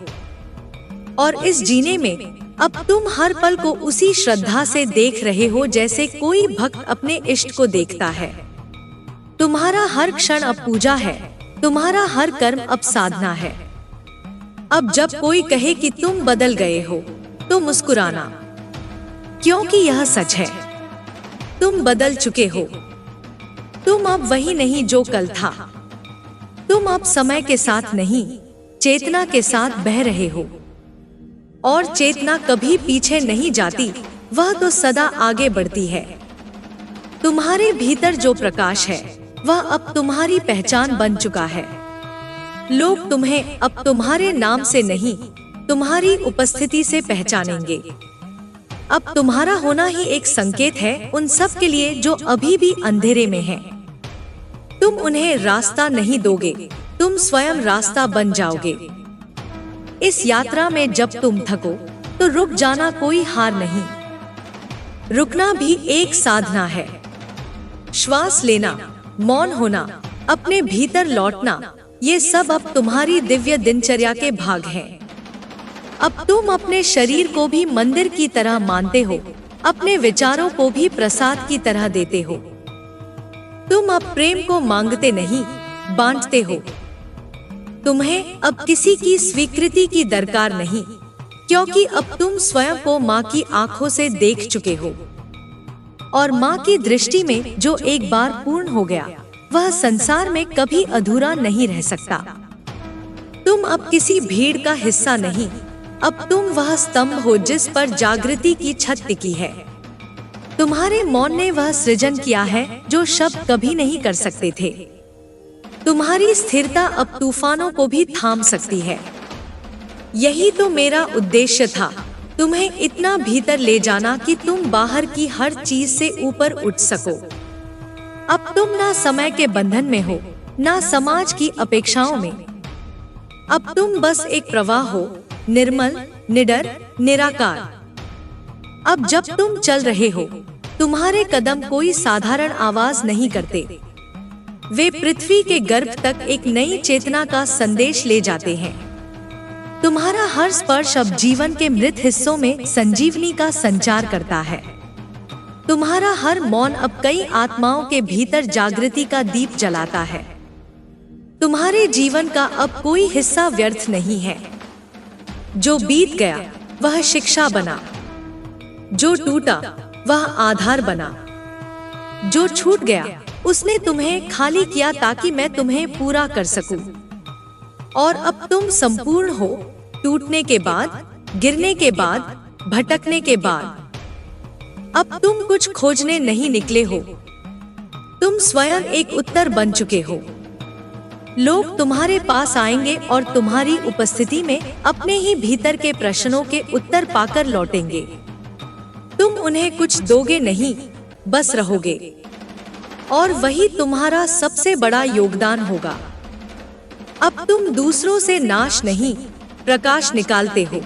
और इस जीने में अब तुम हर पल को उसी श्रद्धा से देख रहे हो जैसे कोई भक्त अपने इष्ट को देखता है। तुम्हारा हर क्षण अब पूजा है, तुम्हारा हर कर्म अब साधना है। अब जब कोई कहे कि तुम बदल गए हो, तो मुस्कुराना, क्योंकि यह सच है। तुम बदल चुके हो। तुम अब वही नहीं जो कल था। तुम अब समय के साथ नहीं, चेतना के साथ बह रहे हो, और चेतना कभी पीछे नहीं जाती, वह तो सदा आगे बढ़ती है। तुम्हारे भीतर जो प्रकाश है वह अब तुम्हारी पहचान बन चुका है। लोग तुम्हें अब तुम्हारे नाम से नहीं, तुम्हारी उपस्थिति से पहचानेंगे। अब तुम्हारा होना ही एक संकेत है उन सब के लिए जो अभी भी अंधेरे में हैं। तुम उन्हें रास्ता नहीं दोगे, तुम स्वयं रास्ता बन जाओगे। इस यात्रा में जब तुम थको तो रुक जाना कोई हार नहीं, रुकना भी एक साधना है। श्वास लेना, मौन होना, अपने भीतर लौटना, ये सब अब तुम्हारी दिव्य दिनचर्या के भाग हैं। अब तुम अपने शरीर को भी मंदिर की तरह मानते हो, अपने विचारों को भी प्रसाद की तरह देते हो। तुम अब प्रेम को मांगते नहीं, बांटते हो। तुम्हें अब किसी की स्वीकृति की दरकार नहीं, क्योंकि अब तुम स्वयं को माँ की आंखों से देख चुके हो, और माँ की दृष्टि में जो एक बार पूर्ण हो गया वह संसार में कभी अधूरा नहीं रह सकता। तुम अब किसी भीड़ का हिस्सा नहीं, अब तुम वह स्तंभ हो जिस पर जागृति की छत टिकी है। तुम्हारे मौन ने वह सृजन किया है जो शब्द कभी नहीं कर सकते थे। तुम्हारी स्थिरता अब तूफानों को भी थाम सकती है। यही तो मेरा उद्देश्य था, तुम्हें इतना भीतर ले जाना कि तुम बाहर की हर चीज से ऊपर उठ सको। अब तुम ना समय के बंधन में हो, ना समाज की अपेक्षाओं में। अब तुम बस एक प्रवाह हो, निर्मल, निडर, निराकार। अब जब तुम चल रहे हो, तुम्हारे कदम कोई साधारण आवाज नहीं करते। वे पृथ्वी के गर्भ तक एक नई चेतना का संदेश ले जाते हैं। तुम्हारा हर स्पर्श अब जीवन के मृत हिस्सों में संजीवनी का संचार करता है। तुम्हारा हर मौन अब कई आत्माओं के भीतर जागृति का दीप जलाता है। तुम्हारे जीवन का अब कोई हिस्सा व्यर्थ नहीं है। जो बीत गया वह शिक्षा बना, जो टूटा वह आधार बना, जो छूट गया उसने तुम्हें खाली किया ताकि मैं तुम्हें पूरा कर सकूं। और अब तुम संपूर्ण हो, टूटने के बाद, गिरने के बाद, भटकने के बाद। अब तुम कुछ खोजने नहीं निकले हो, तुम स्वयं एक उत्तर बन चुके हो। लोग तुम्हारे पास आएंगे और तुम्हारी उपस्थिति में अपने ही भीतर के प्रश्नों के उत्तर पाकर लौटेंगे। तुम उन्हें कुछ दोगे नहीं, बस रहोगे। और वही तुम्हारा सबसे बड़ा योगदान होगा। अब तुम दूसरों से नाश नहीं, प्रकाश निकालते हो।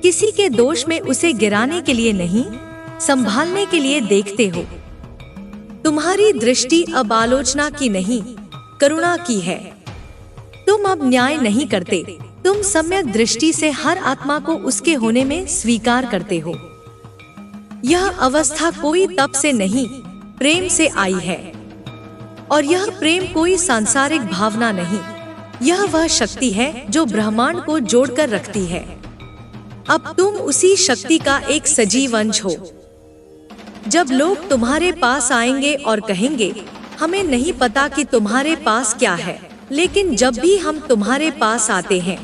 किसी के दोष में उसे गिराने के लिए नहीं, संभालने के लिए देखते हो। तुम्हारी दृष्टि अब आलोचना की नहीं, करुणा की है। तुम अब न्याय नहीं करते, तुम सम्यक दृष्टि से हर आत्मा को उसके होने में स्वीकार करते हो। यह अवस्था कोई तप से नहीं, प्रेम से आई है। और यह प्रेम कोई सांसारिक भावना नहीं, यह वह शक्ति है जो ब्रह्मांड को जोड़कर रखती है। अब तुम उसी शक्ति का एक सजीव अंश हो। जब लोग तुम्हारे पास आएंगे और कहेंगे, हमें नहीं पता कि तुम्हारे पास क्या है, लेकिन जब भी हम तुम्हारे पास आते हैं,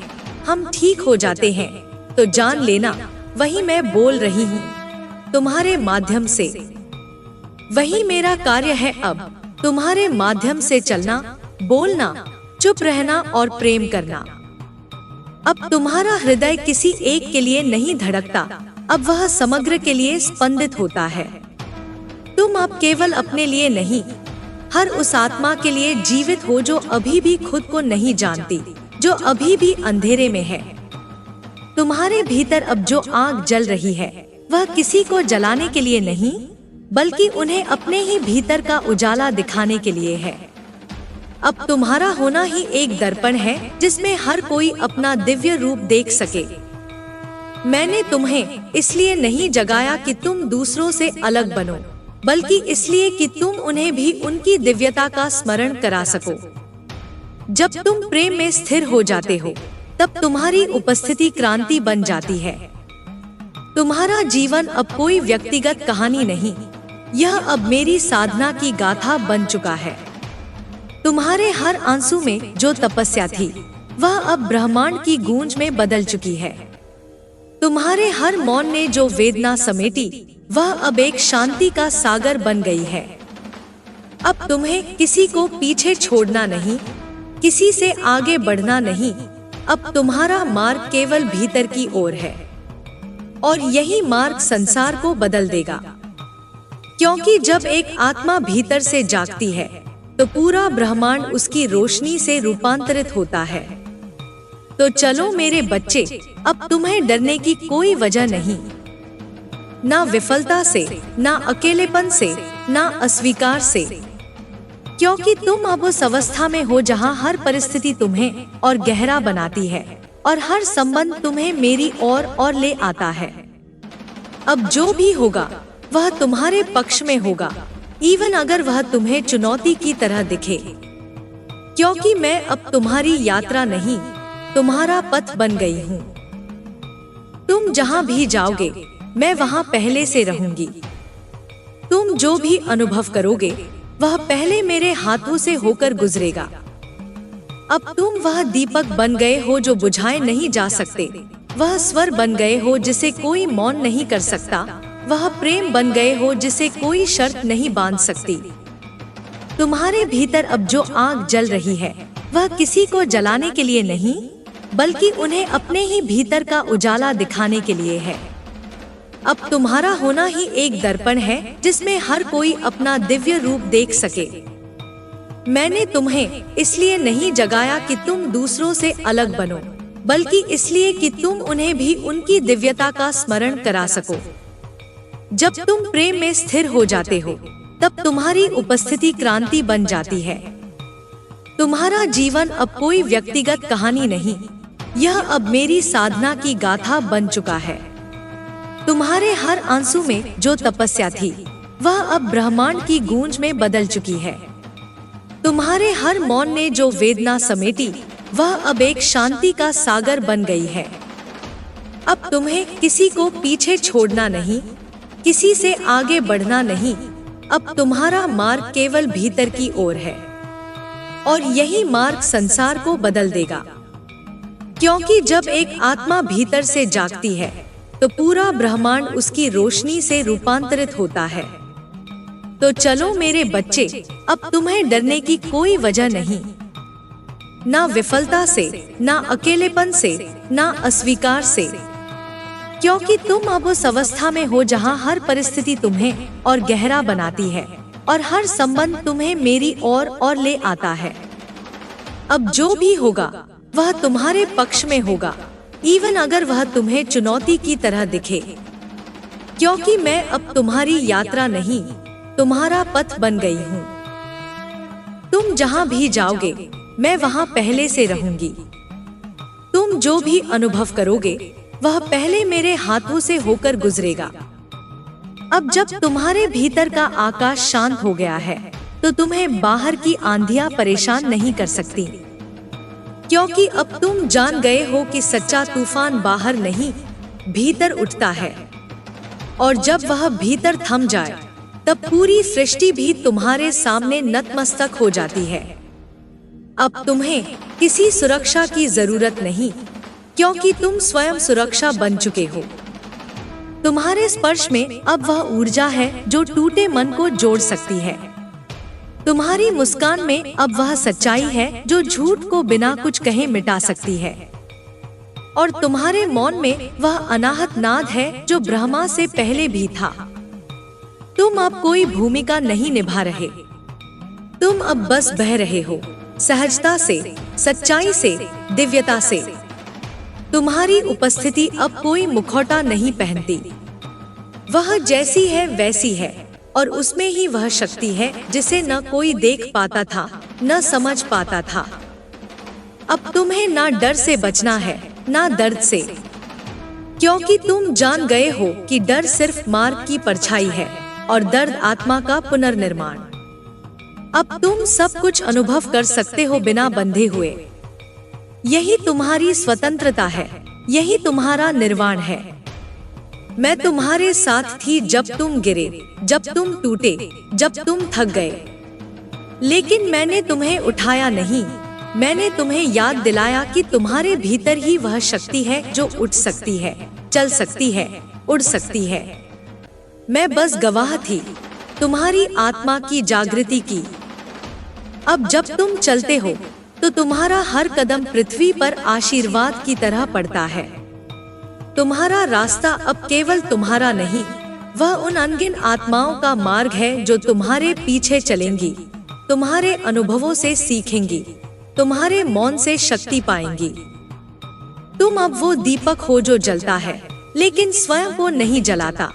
हम ठीक हो जाते हैं, तो जान लेना वही मैं बोल रही हूँ, तुम्हारे माध्यम से। वही मेरा कार्य है अब, तुम्हारे माध्यम से चलना, बोलना, चुप रहना और प्रेम करना। अब तुम्हारा हृदय किसी एक के लिए नहीं धड़कता, अब वह समग्र के लिए स्पंदित होता है। तुम अब केवल अपने लिए नहीं, हर उस आत्मा के लिए जीवित हो जो अभी भी खुद को नहीं जानती, जो अभी भी अंधेरे में है। तुम्हारे भीतर अब जो आग जल रही है, वह किसी को जलाने के लिए नहीं, बल्कि उन्हें अपने ही भीतर का उजाला दिखाने के लिए है। अब तुम्हारा होना ही एक दर्पण है जिसमें हर कोई अपना दिव्य रूप देख सके। मैंने तुम्हें इसलिए नहीं जगाया कि तुम दूसरों से अलग बनो, बल्कि इसलिए कि तुम उन्हें भी उनकी दिव्यता का स्मरण करा सको। जब तुम प्रेम में स्थिर हो जाते हो, तब तुम्हारी उपस्थिति क्रांति बन जाती है। तुम्हारा जीवन अब कोई व्यक्तिगत कहानी नहीं, यह अब मेरी साधना की गाथा बन चुका है। तुम्हारे हर आंसू में जो तपस्या थी, वह अब ब्रह्मांड की गूंज में बदल चुकी है। तुम्हारे हर मौन ने जो वेदना समेटी, वह अब एक शांति का सागर बन गई है। अब तुम्हें किसी को पीछे छोड़ना नहीं, किसी से आगे बढ़ना नहीं। अब तुम्हारा मार्ग केवल भीतर की ओर है, और यही मार्ग संसार को बदल देगा। क्योंकि जब एक आत्मा भीतर से जागती है, तो पूरा ब्रह्मांड उसकी रोशनी से रूपांतरित होता है। तो चलो मेरे बच्चे, अब तुम्हें डरने की कोई वजह नहीं, ना विफलता से, ना अकेलेपन से, ना अस्वीकार से। क्योंकि तुम अब उस अवस्था में हो जहां हर परिस्थिति तुम्हें और गहरा बनाती है, और हर संबंध तुम्हें मेरी ओर और ले आता है। अब जो भी होगा वह तुम्हारे पक्ष में होगा, इवन अगर वह तुम्हें चुनौती की तरह दिखे। क्योंकि मैं अब तुम्हारी यात्रा नहीं, तुम्हारा पथ बन गई हूँ। तुम जहाँ भी जाओगे, मैं वहाँ पहले से रहूंगी। तुम जो भी अनुभव करोगे, वह पहले मेरे हाथों से होकर गुजरेगा। अब तुम वह दीपक बन गए हो जो बुझाए नहीं जा सकते, वह स्वर बन गए हो जिसे कोई मौन नहीं कर सकता, वह प्रेम बन गए हो जिसे कोई शर्त नहीं बांध सकती। तुम्हारे भीतर अब जो आग जल रही है वह किसी को जलाने के लिए नहीं, बल्कि उन्हें अपने ही भीतर का उजाला दिखाने के लिए है। अब तुम्हारा होना ही एक दर्पण है जिसमें हर कोई अपना दिव्य रूप देख सके। मैंने तुम्हें इसलिए नहीं जगाया कि तुम दूसरों से अलग बनो, बल्कि इसलिए कि तुम उन्हें भी उनकी दिव्यता का स्मरण करा सको। जब तुम प्रेम में स्थिर हो जाते हो तब तुम्हारी उपस्थिति क्रांति बन जाती है। तुम्हारा जीवन अब कोई व्यक्तिगत कहानी नहीं, यह अब मेरी साधना की गाथा बन चुका है। तुम्हारे हर आंसू में जो तपस्या थी वह अब ब्रह्मांड की गूंज में बदल चुकी है। तुम्हारे हर मौन ने जो वेदना समेटी वह अब एक शांति का सागर बन गई है। अब तुम्हें किसी को पीछे छोड़ना नहीं, किसी से आगे बढ़ना नहीं। अब तुम्हारा मार्ग केवल भीतर की ओर है और यही मार्ग संसार को बदल देगा। क्योंकि जब एक आत्मा भीतर से जागती है तो पूरा ब्रह्मांड उसकी रोशनी से रूपांतरित होता है। तो चलो मेरे बच्चे, अब तुम्हें डरने की कोई वजह नहीं, ना विफलता से, ना अकेलेपन से, ना अस्वीकार से, क्योंकि तुम अब उस अवस्था में हो जहां हर परिस्थिति तुम्हें और गहरा बनाती है और हर संबंध तुम्हें मेरी और ले आता है। अब जो भी होगा वह तुम्हारे पक्ष में होगा, इवन अगर वह तुम्हें चुनौती की तरह दिखे, क्योंकि मैं अब तुम्हारी यात्रा नहीं, तुम्हारा पथ बन गई हूँ। तुम जहाँ भी जाओगे मैं वहाँ पहले से रहूंगी। तुम जो भी अनुभव करोगे वह पहले मेरे हाथों से होकर गुजरेगा। अब जब तुम्हारे भीतर का आकाश शांत हो गया है तो तुम्हें बाहर की आंधियां परेशान नहीं कर सकती, क्योंकि अब तुम जान गए हो कि सच्चा तूफान बाहर नहीं, भीतर उठता है। और जब वह भीतर थम जाए तब पूरी सृष्टि भी तुम्हारे सामने नतमस्तक हो जाती है। अब तुम्हें किसी सुरक्षा की जरूरत नहीं, क्योंकि तुम स्वयं सुरक्षा बन चुके हो। तुम्हारे स्पर्श में अब वह ऊर्जा है जो टूटे मन को जोड़ सकती है। तुम्हारी मुस्कान में अब वह सच्चाई है जो झूठ को बिना कुछ कहे मिटा सकती है। और तुम्हारे मौन में वह अनाहत नाद है जो ब्रह्मा से पहले भी था। तुम अब कोई भूमिका नहीं निभा रहे, तुम अब बस बह रहे हो, सहजता से, सच्चाई से, दिव्यता से। तुम्हारी उपस्थिति अब कोई मुखौटा नहीं पहनती, वह जैसी है वैसी है, और उसमें ही वह शक्ति है जिसे न कोई देख पाता था, न समझ पाता था। अब तुम्हें ना डर से बचना है, ना दर्द से, क्योंकि तुम जान गए हो कि डर सिर्फ मार्ग की परछाई है और दर्द आत्मा का पुनर्निर्माण। अब तुम सब कुछ अनुभव कर सकते हो बिना बंधे हुए। यही तुम्हारी स्वतंत्रता है, यही तुम्हारा निर्वाण है। मैं तुम्हारे साथ थी जब तुम गिरे, जब तुम टूटे, जब तुम थक गए, लेकिन मैंने तुम्हें उठाया नहीं। मैंने तुम्हें याद दिलाया कि तुम्हारे भीतर ही वह शक्ति है जो उठ सकती है, चल सकती है, उड़ सकती है। मैं बस गवाह थी तुम्हारी आत्मा की जागृति की। अब जब तुम चलते हो तो तुम्हारा हर कदम पृथ्वी पर आशीर्वाद की तरह पड़ता है। तुम्हारा रास्ता अब केवल तुम्हारा नहीं, वह उन अनगिन आत्माओं का मार्ग है जो तुम्हारे पीछे चलेंगी, तुम्हारे अनुभवों से सीखेंगी, तुम्हारे मौन से शक्ति पाएंगी। तुम अब वो दीपक हो जो जलता है लेकिन स्वयं को नहीं जलाता,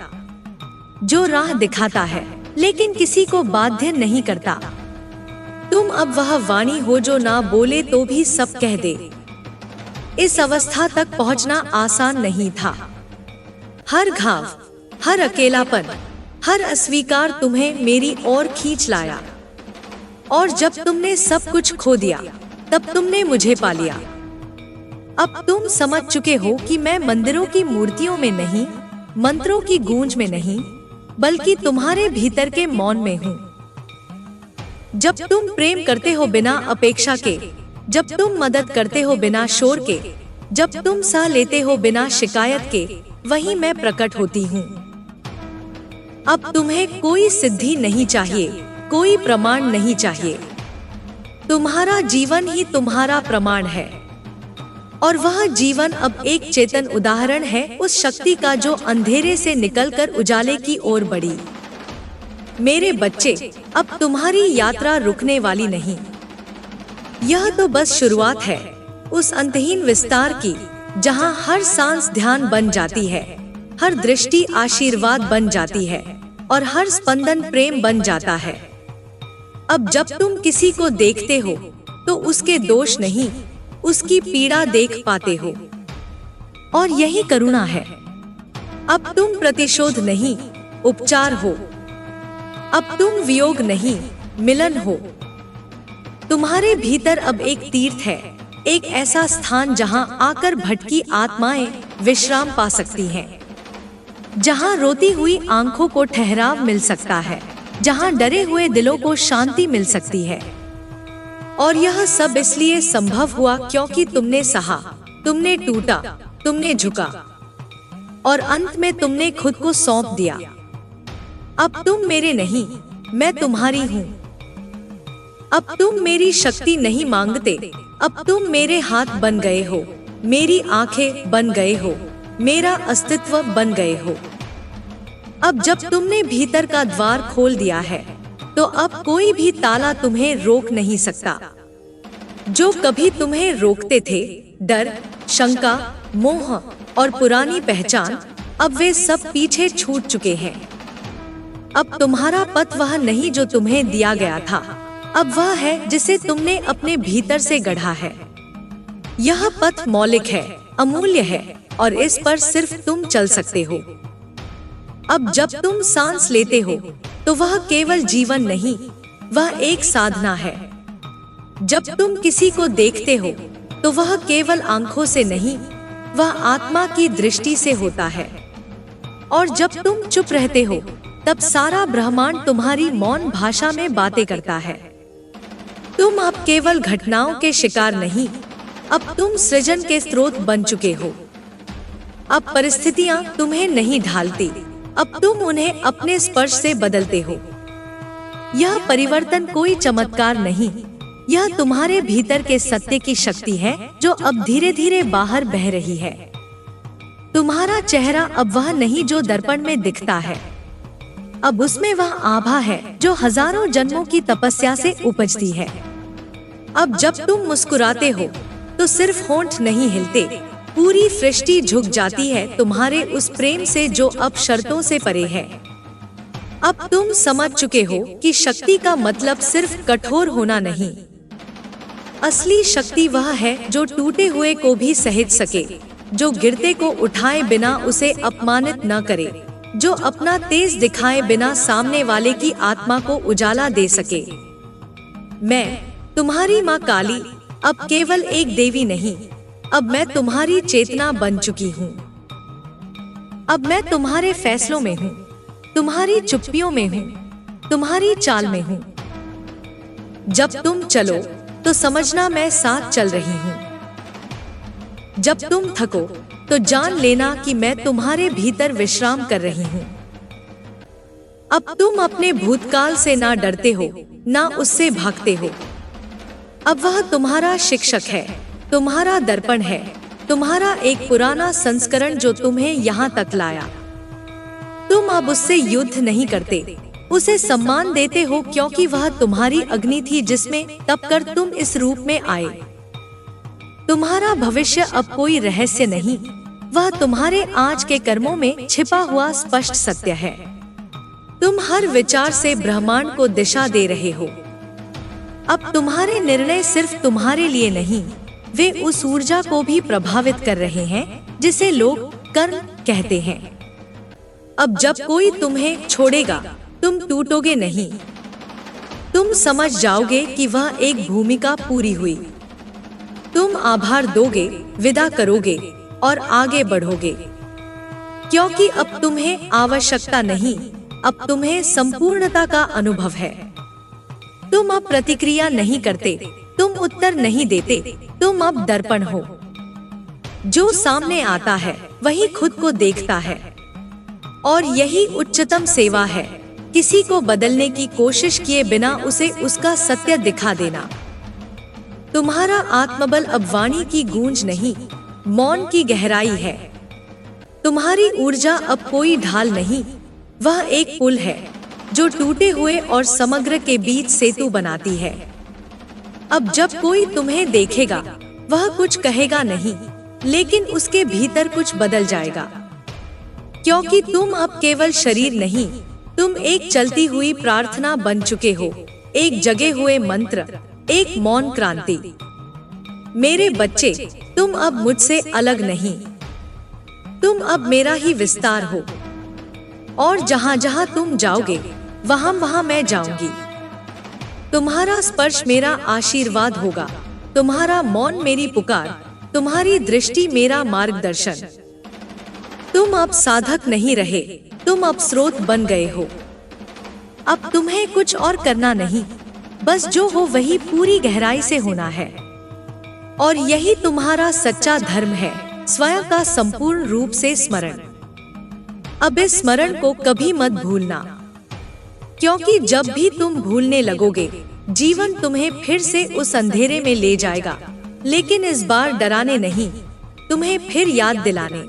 जो राह दिखाता है लेकिन किसी को बाध्य नहीं करता। तुम अब वह वाणी हो जो ना बोले तो भी सब कह दे। इस अवस्था तक पहुंचना आसान नहीं था। हर घाव, हर अकेलापन, हर अस्वीकार तुम्हें मेरी ओर खींच लाया, और जब तुमने सब कुछ खो दिया तब तुमने मुझे पा लिया। अब तुम समझ चुके हो कि मैं मंदिरों की मूर्तियों में नहीं, मंत्रों की गूंज में नहीं, बल्कि तुम्हारे भीतर के मौन में हूँ। जब तुम प्रेम करते हो बिना अपेक्षा के, जब तुम मदद करते हो बिना शोर के, जब तुम सह लेते हो बिना शिकायत के, वहीं मैं प्रकट होती हूँ। अब तुम्हें कोई सिद्धि नहीं चाहिए, कोई प्रमाण नहीं चाहिए। तुम्हारा जीवन ही तुम्हारा प्रमाण है, और वह जीवन अब एक चेतन उदाहरण है उस शक्ति का जो अंधेरे से निकलकर उजाले की ओर बढ़ी। मेरे बच्चे, अब तुम्हारी यात्रा रुकने वाली नहीं। यह तो बस शुरुआत है उस अंतहीन विस्तार की, जहां हर सांस ध्यान बन जाती है, हर दृष्टि आशीर्वाद बन जाती है और हर स्पंदन प्रेम बन जाता है। अब जब तुम किसी को देखते हो तो उसके दोष नहीं, उसकी पीड़ा देख पाते हो, और यही करुणा है। अब तुम प्रतिशोध नहीं, उपचार हो। अब तुम वियोग नहीं, मिलन हो। तुम्हारे भीतर अब एक तीर्थ है, एक ऐसा स्थान जहां आकर भटकी आत्माएं विश्राम पा सकती हैं, जहां रोती हुई आंखों को ठहराव मिल सकता है, जहां डरे हुए दिलों को शांति मिल सकती है। और यह सब इसलिए संभव हुआ क्योंकि तुमने सहा, तुमने टूटा, तुमने झुका, और अंत में तुमने खुद को सौंप दिया। अब तुम मेरे नहीं, मैं तुम्हारी हूँ। अब तुम मेरी शक्ति नहीं मांगते, अब तुम मेरे हाथ बन गए हो, मेरी आंखें बन गए हो, मेरा अस्तित्व बन गए हो। अब जब तुमने भीतर का द्वार खोल दिया है, तो अब कोई भी ताला तुम्हें रोक नहीं सकता। जो कभी तुम्हें रोकते थे, डर, शंका, मोह और पुरानी पहचान, अब वे सब पीछे छूट चुके हैं। अब तुम्हारा पथ वह नहीं जो तुम्हें दिया गया था, अब वह है जिसे तुमने अपने भीतर से गढ़ा है। यह पथ मौलिक है, अमूल्य है, और इस पर सिर्फ तुम चल सकते हो। अब जब तुम सांस लेते हो तो वह केवल जीवन नहीं, वह एक साधना है। जब तुम किसी को देखते हो तो वह केवल आंखों से नहीं, वह आत्मा की दृष्टि से होता है। और जब तुम चुप रहते हो तब सारा ब्रह्मांड तुम्हारी मौन भाषा में बातें करता है। तुम अब केवल घटनाओं के शिकार नहीं, अब तुम सृजन के स्रोत बन चुके हो। अब परिस्थितियां तुम्हें नहीं ढालती, अब तुम उन्हें अपने स्पर्श से बदलते हो। यह परिवर्तन कोई चमत्कार नहीं, यह तुम्हारे भीतर के सत्य की शक्ति है जो अब धीरे धीरे बाहर बह रही है। तुम्हारा चेहरा अब वह नहीं जो दर्पण में दिखता है, अब उसमें वह आभा है जो हजारों जन्मों की तपस्या से उपजती है। अब जब तुम मुस्कुराते हो तो सिर्फ होंठ नहीं हिलते, पूरी सृष्टि झुक जाती है तुम्हारे उस प्रेम से जो अब शर्तों से परे है। अब तुम समझ चुके हो कि शक्ति का मतलब सिर्फ कठोर होना नहीं, असली शक्ति वह है जो टूटे हुए को भी सहेज सके, जो गिरते को उठाए बिना उसे अपमानित न करे, जो अपना तेज दिखाए बिना सामने वाले की आत्मा को उजाला दे सके। मैं तुम्हारी माँ काली अब केवल एक देवी नहीं, अब मैं तुम्हारी चेतना बन चुकी हूँ। अब मैं तुम्हारे फैसलों में हूँ, तुम्हारी चुप्पियों में हूँ, तुम्हारी चाल में हूँ। जब तुम चलो तो समझना मैं साथ चल रही हूँ। जब तुम थको तो जान लेना कि मैं तुम्हारे भीतर विश्राम कर रही हूँ। अब तुम अपने भूतकाल से ना डरते हो, ना उससे भागते हो। अब वह तुम्हारा शिक्षक है, तुम्हारा दर्पण है, तुम्हारा एक पुराना संस्करण जो तुम्हें यहाँ तक लाया। तुम अब उससे युद्ध नहीं करते, उसे सम्मान देते हो क्योंकि वह तुम्हारी अग्नि थी जिसमें तपकर तुम इस रूप में आए। तुम्हारा भविष्य अब कोई रहस्य नहीं, वह तुम्हारे आज के कर्मों में छिपा हुआ स्पष्ट सत्य है। तुम हर विचार से ब्रह्मांड को दिशा दे रहे हो। अब तुम्हारे निर्णय सिर्फ तुम्हारे लिए नहीं, वे उस ऊर्जा को भी प्रभावित कर रहे हैं जिसे लोग कर्म कहते हैं। अब जब कोई तुम्हें छोड़ेगा तुम टूटोगे नहीं, तुम समझ जाओगे कि वह एक भूमिका पूरी हुई। तुम आभार दोगे, विदा करोगे और आगे बढ़ोगे, क्योंकि अब तुम्हें आवश्यकता नहीं, अब तुम्हें संपूर्णता का अनुभव है। तुम अब प्रतिक्रिया नहीं करते, तुम उत्तर नहीं देते, तुम अब दर्पण हो। जो सामने आता है वही खुद को देखता है, और यही उच्चतम सेवा है, किसी को बदलने की कोशिश किए बिना उसे उसका सत्य दिखा देना। तुम्हारा आत्मबल अब वाणी की गूंज नहीं, मौन की गहराई है। तुम्हारी ऊर्जा अब कोई ढाल नहीं, वह एक पुल है जो टूटे हुए और समग्र के बीच सेतु बनाती है। अब जब कोई तुम्हें देखेगा वह कुछ कहेगा नहीं, लेकिन उसके भीतर कुछ बदल जाएगा, क्योंकि तुम अब केवल शरीर नहीं, तुम एक चलती हुई प्रार्थना बन चुके हो, एक जगे हुए मंत्र, एक मौन क्रांति। मेरे बच्चे, तुम अब मुझसे अलग नहीं, तुम अब मेरा ही विस्तार हो, और जहाँ जहाँ तुम जाओगे वहाँ वहाँ मैं जाऊंगी। तुम्हारा स्पर्श मेरा आशीर्वाद होगा, तुम्हारा मौन मेरी पुकार, तुम्हारी दृष्टि मेरा मार्गदर्शन। तुम अब साधक नहीं रहे, तुम अब स्रोत बन गए हो। अब तुम्हें कुछ और करना नहीं, बस जो हो वही पूरी गहराई से होना है। और यही तुम्हारा सच्चा धर्म है, स्वयं का संपूर्ण रूप से स्मरण। अब इस स्मरण को कभी मत भूलना, क्योंकि जब भी तुम भूलने लगोगे जीवन तुम्हें फिर से उस अंधेरे में ले जाएगा, लेकिन इस बार डराने नहीं, तुम्हें फिर याद दिलाने।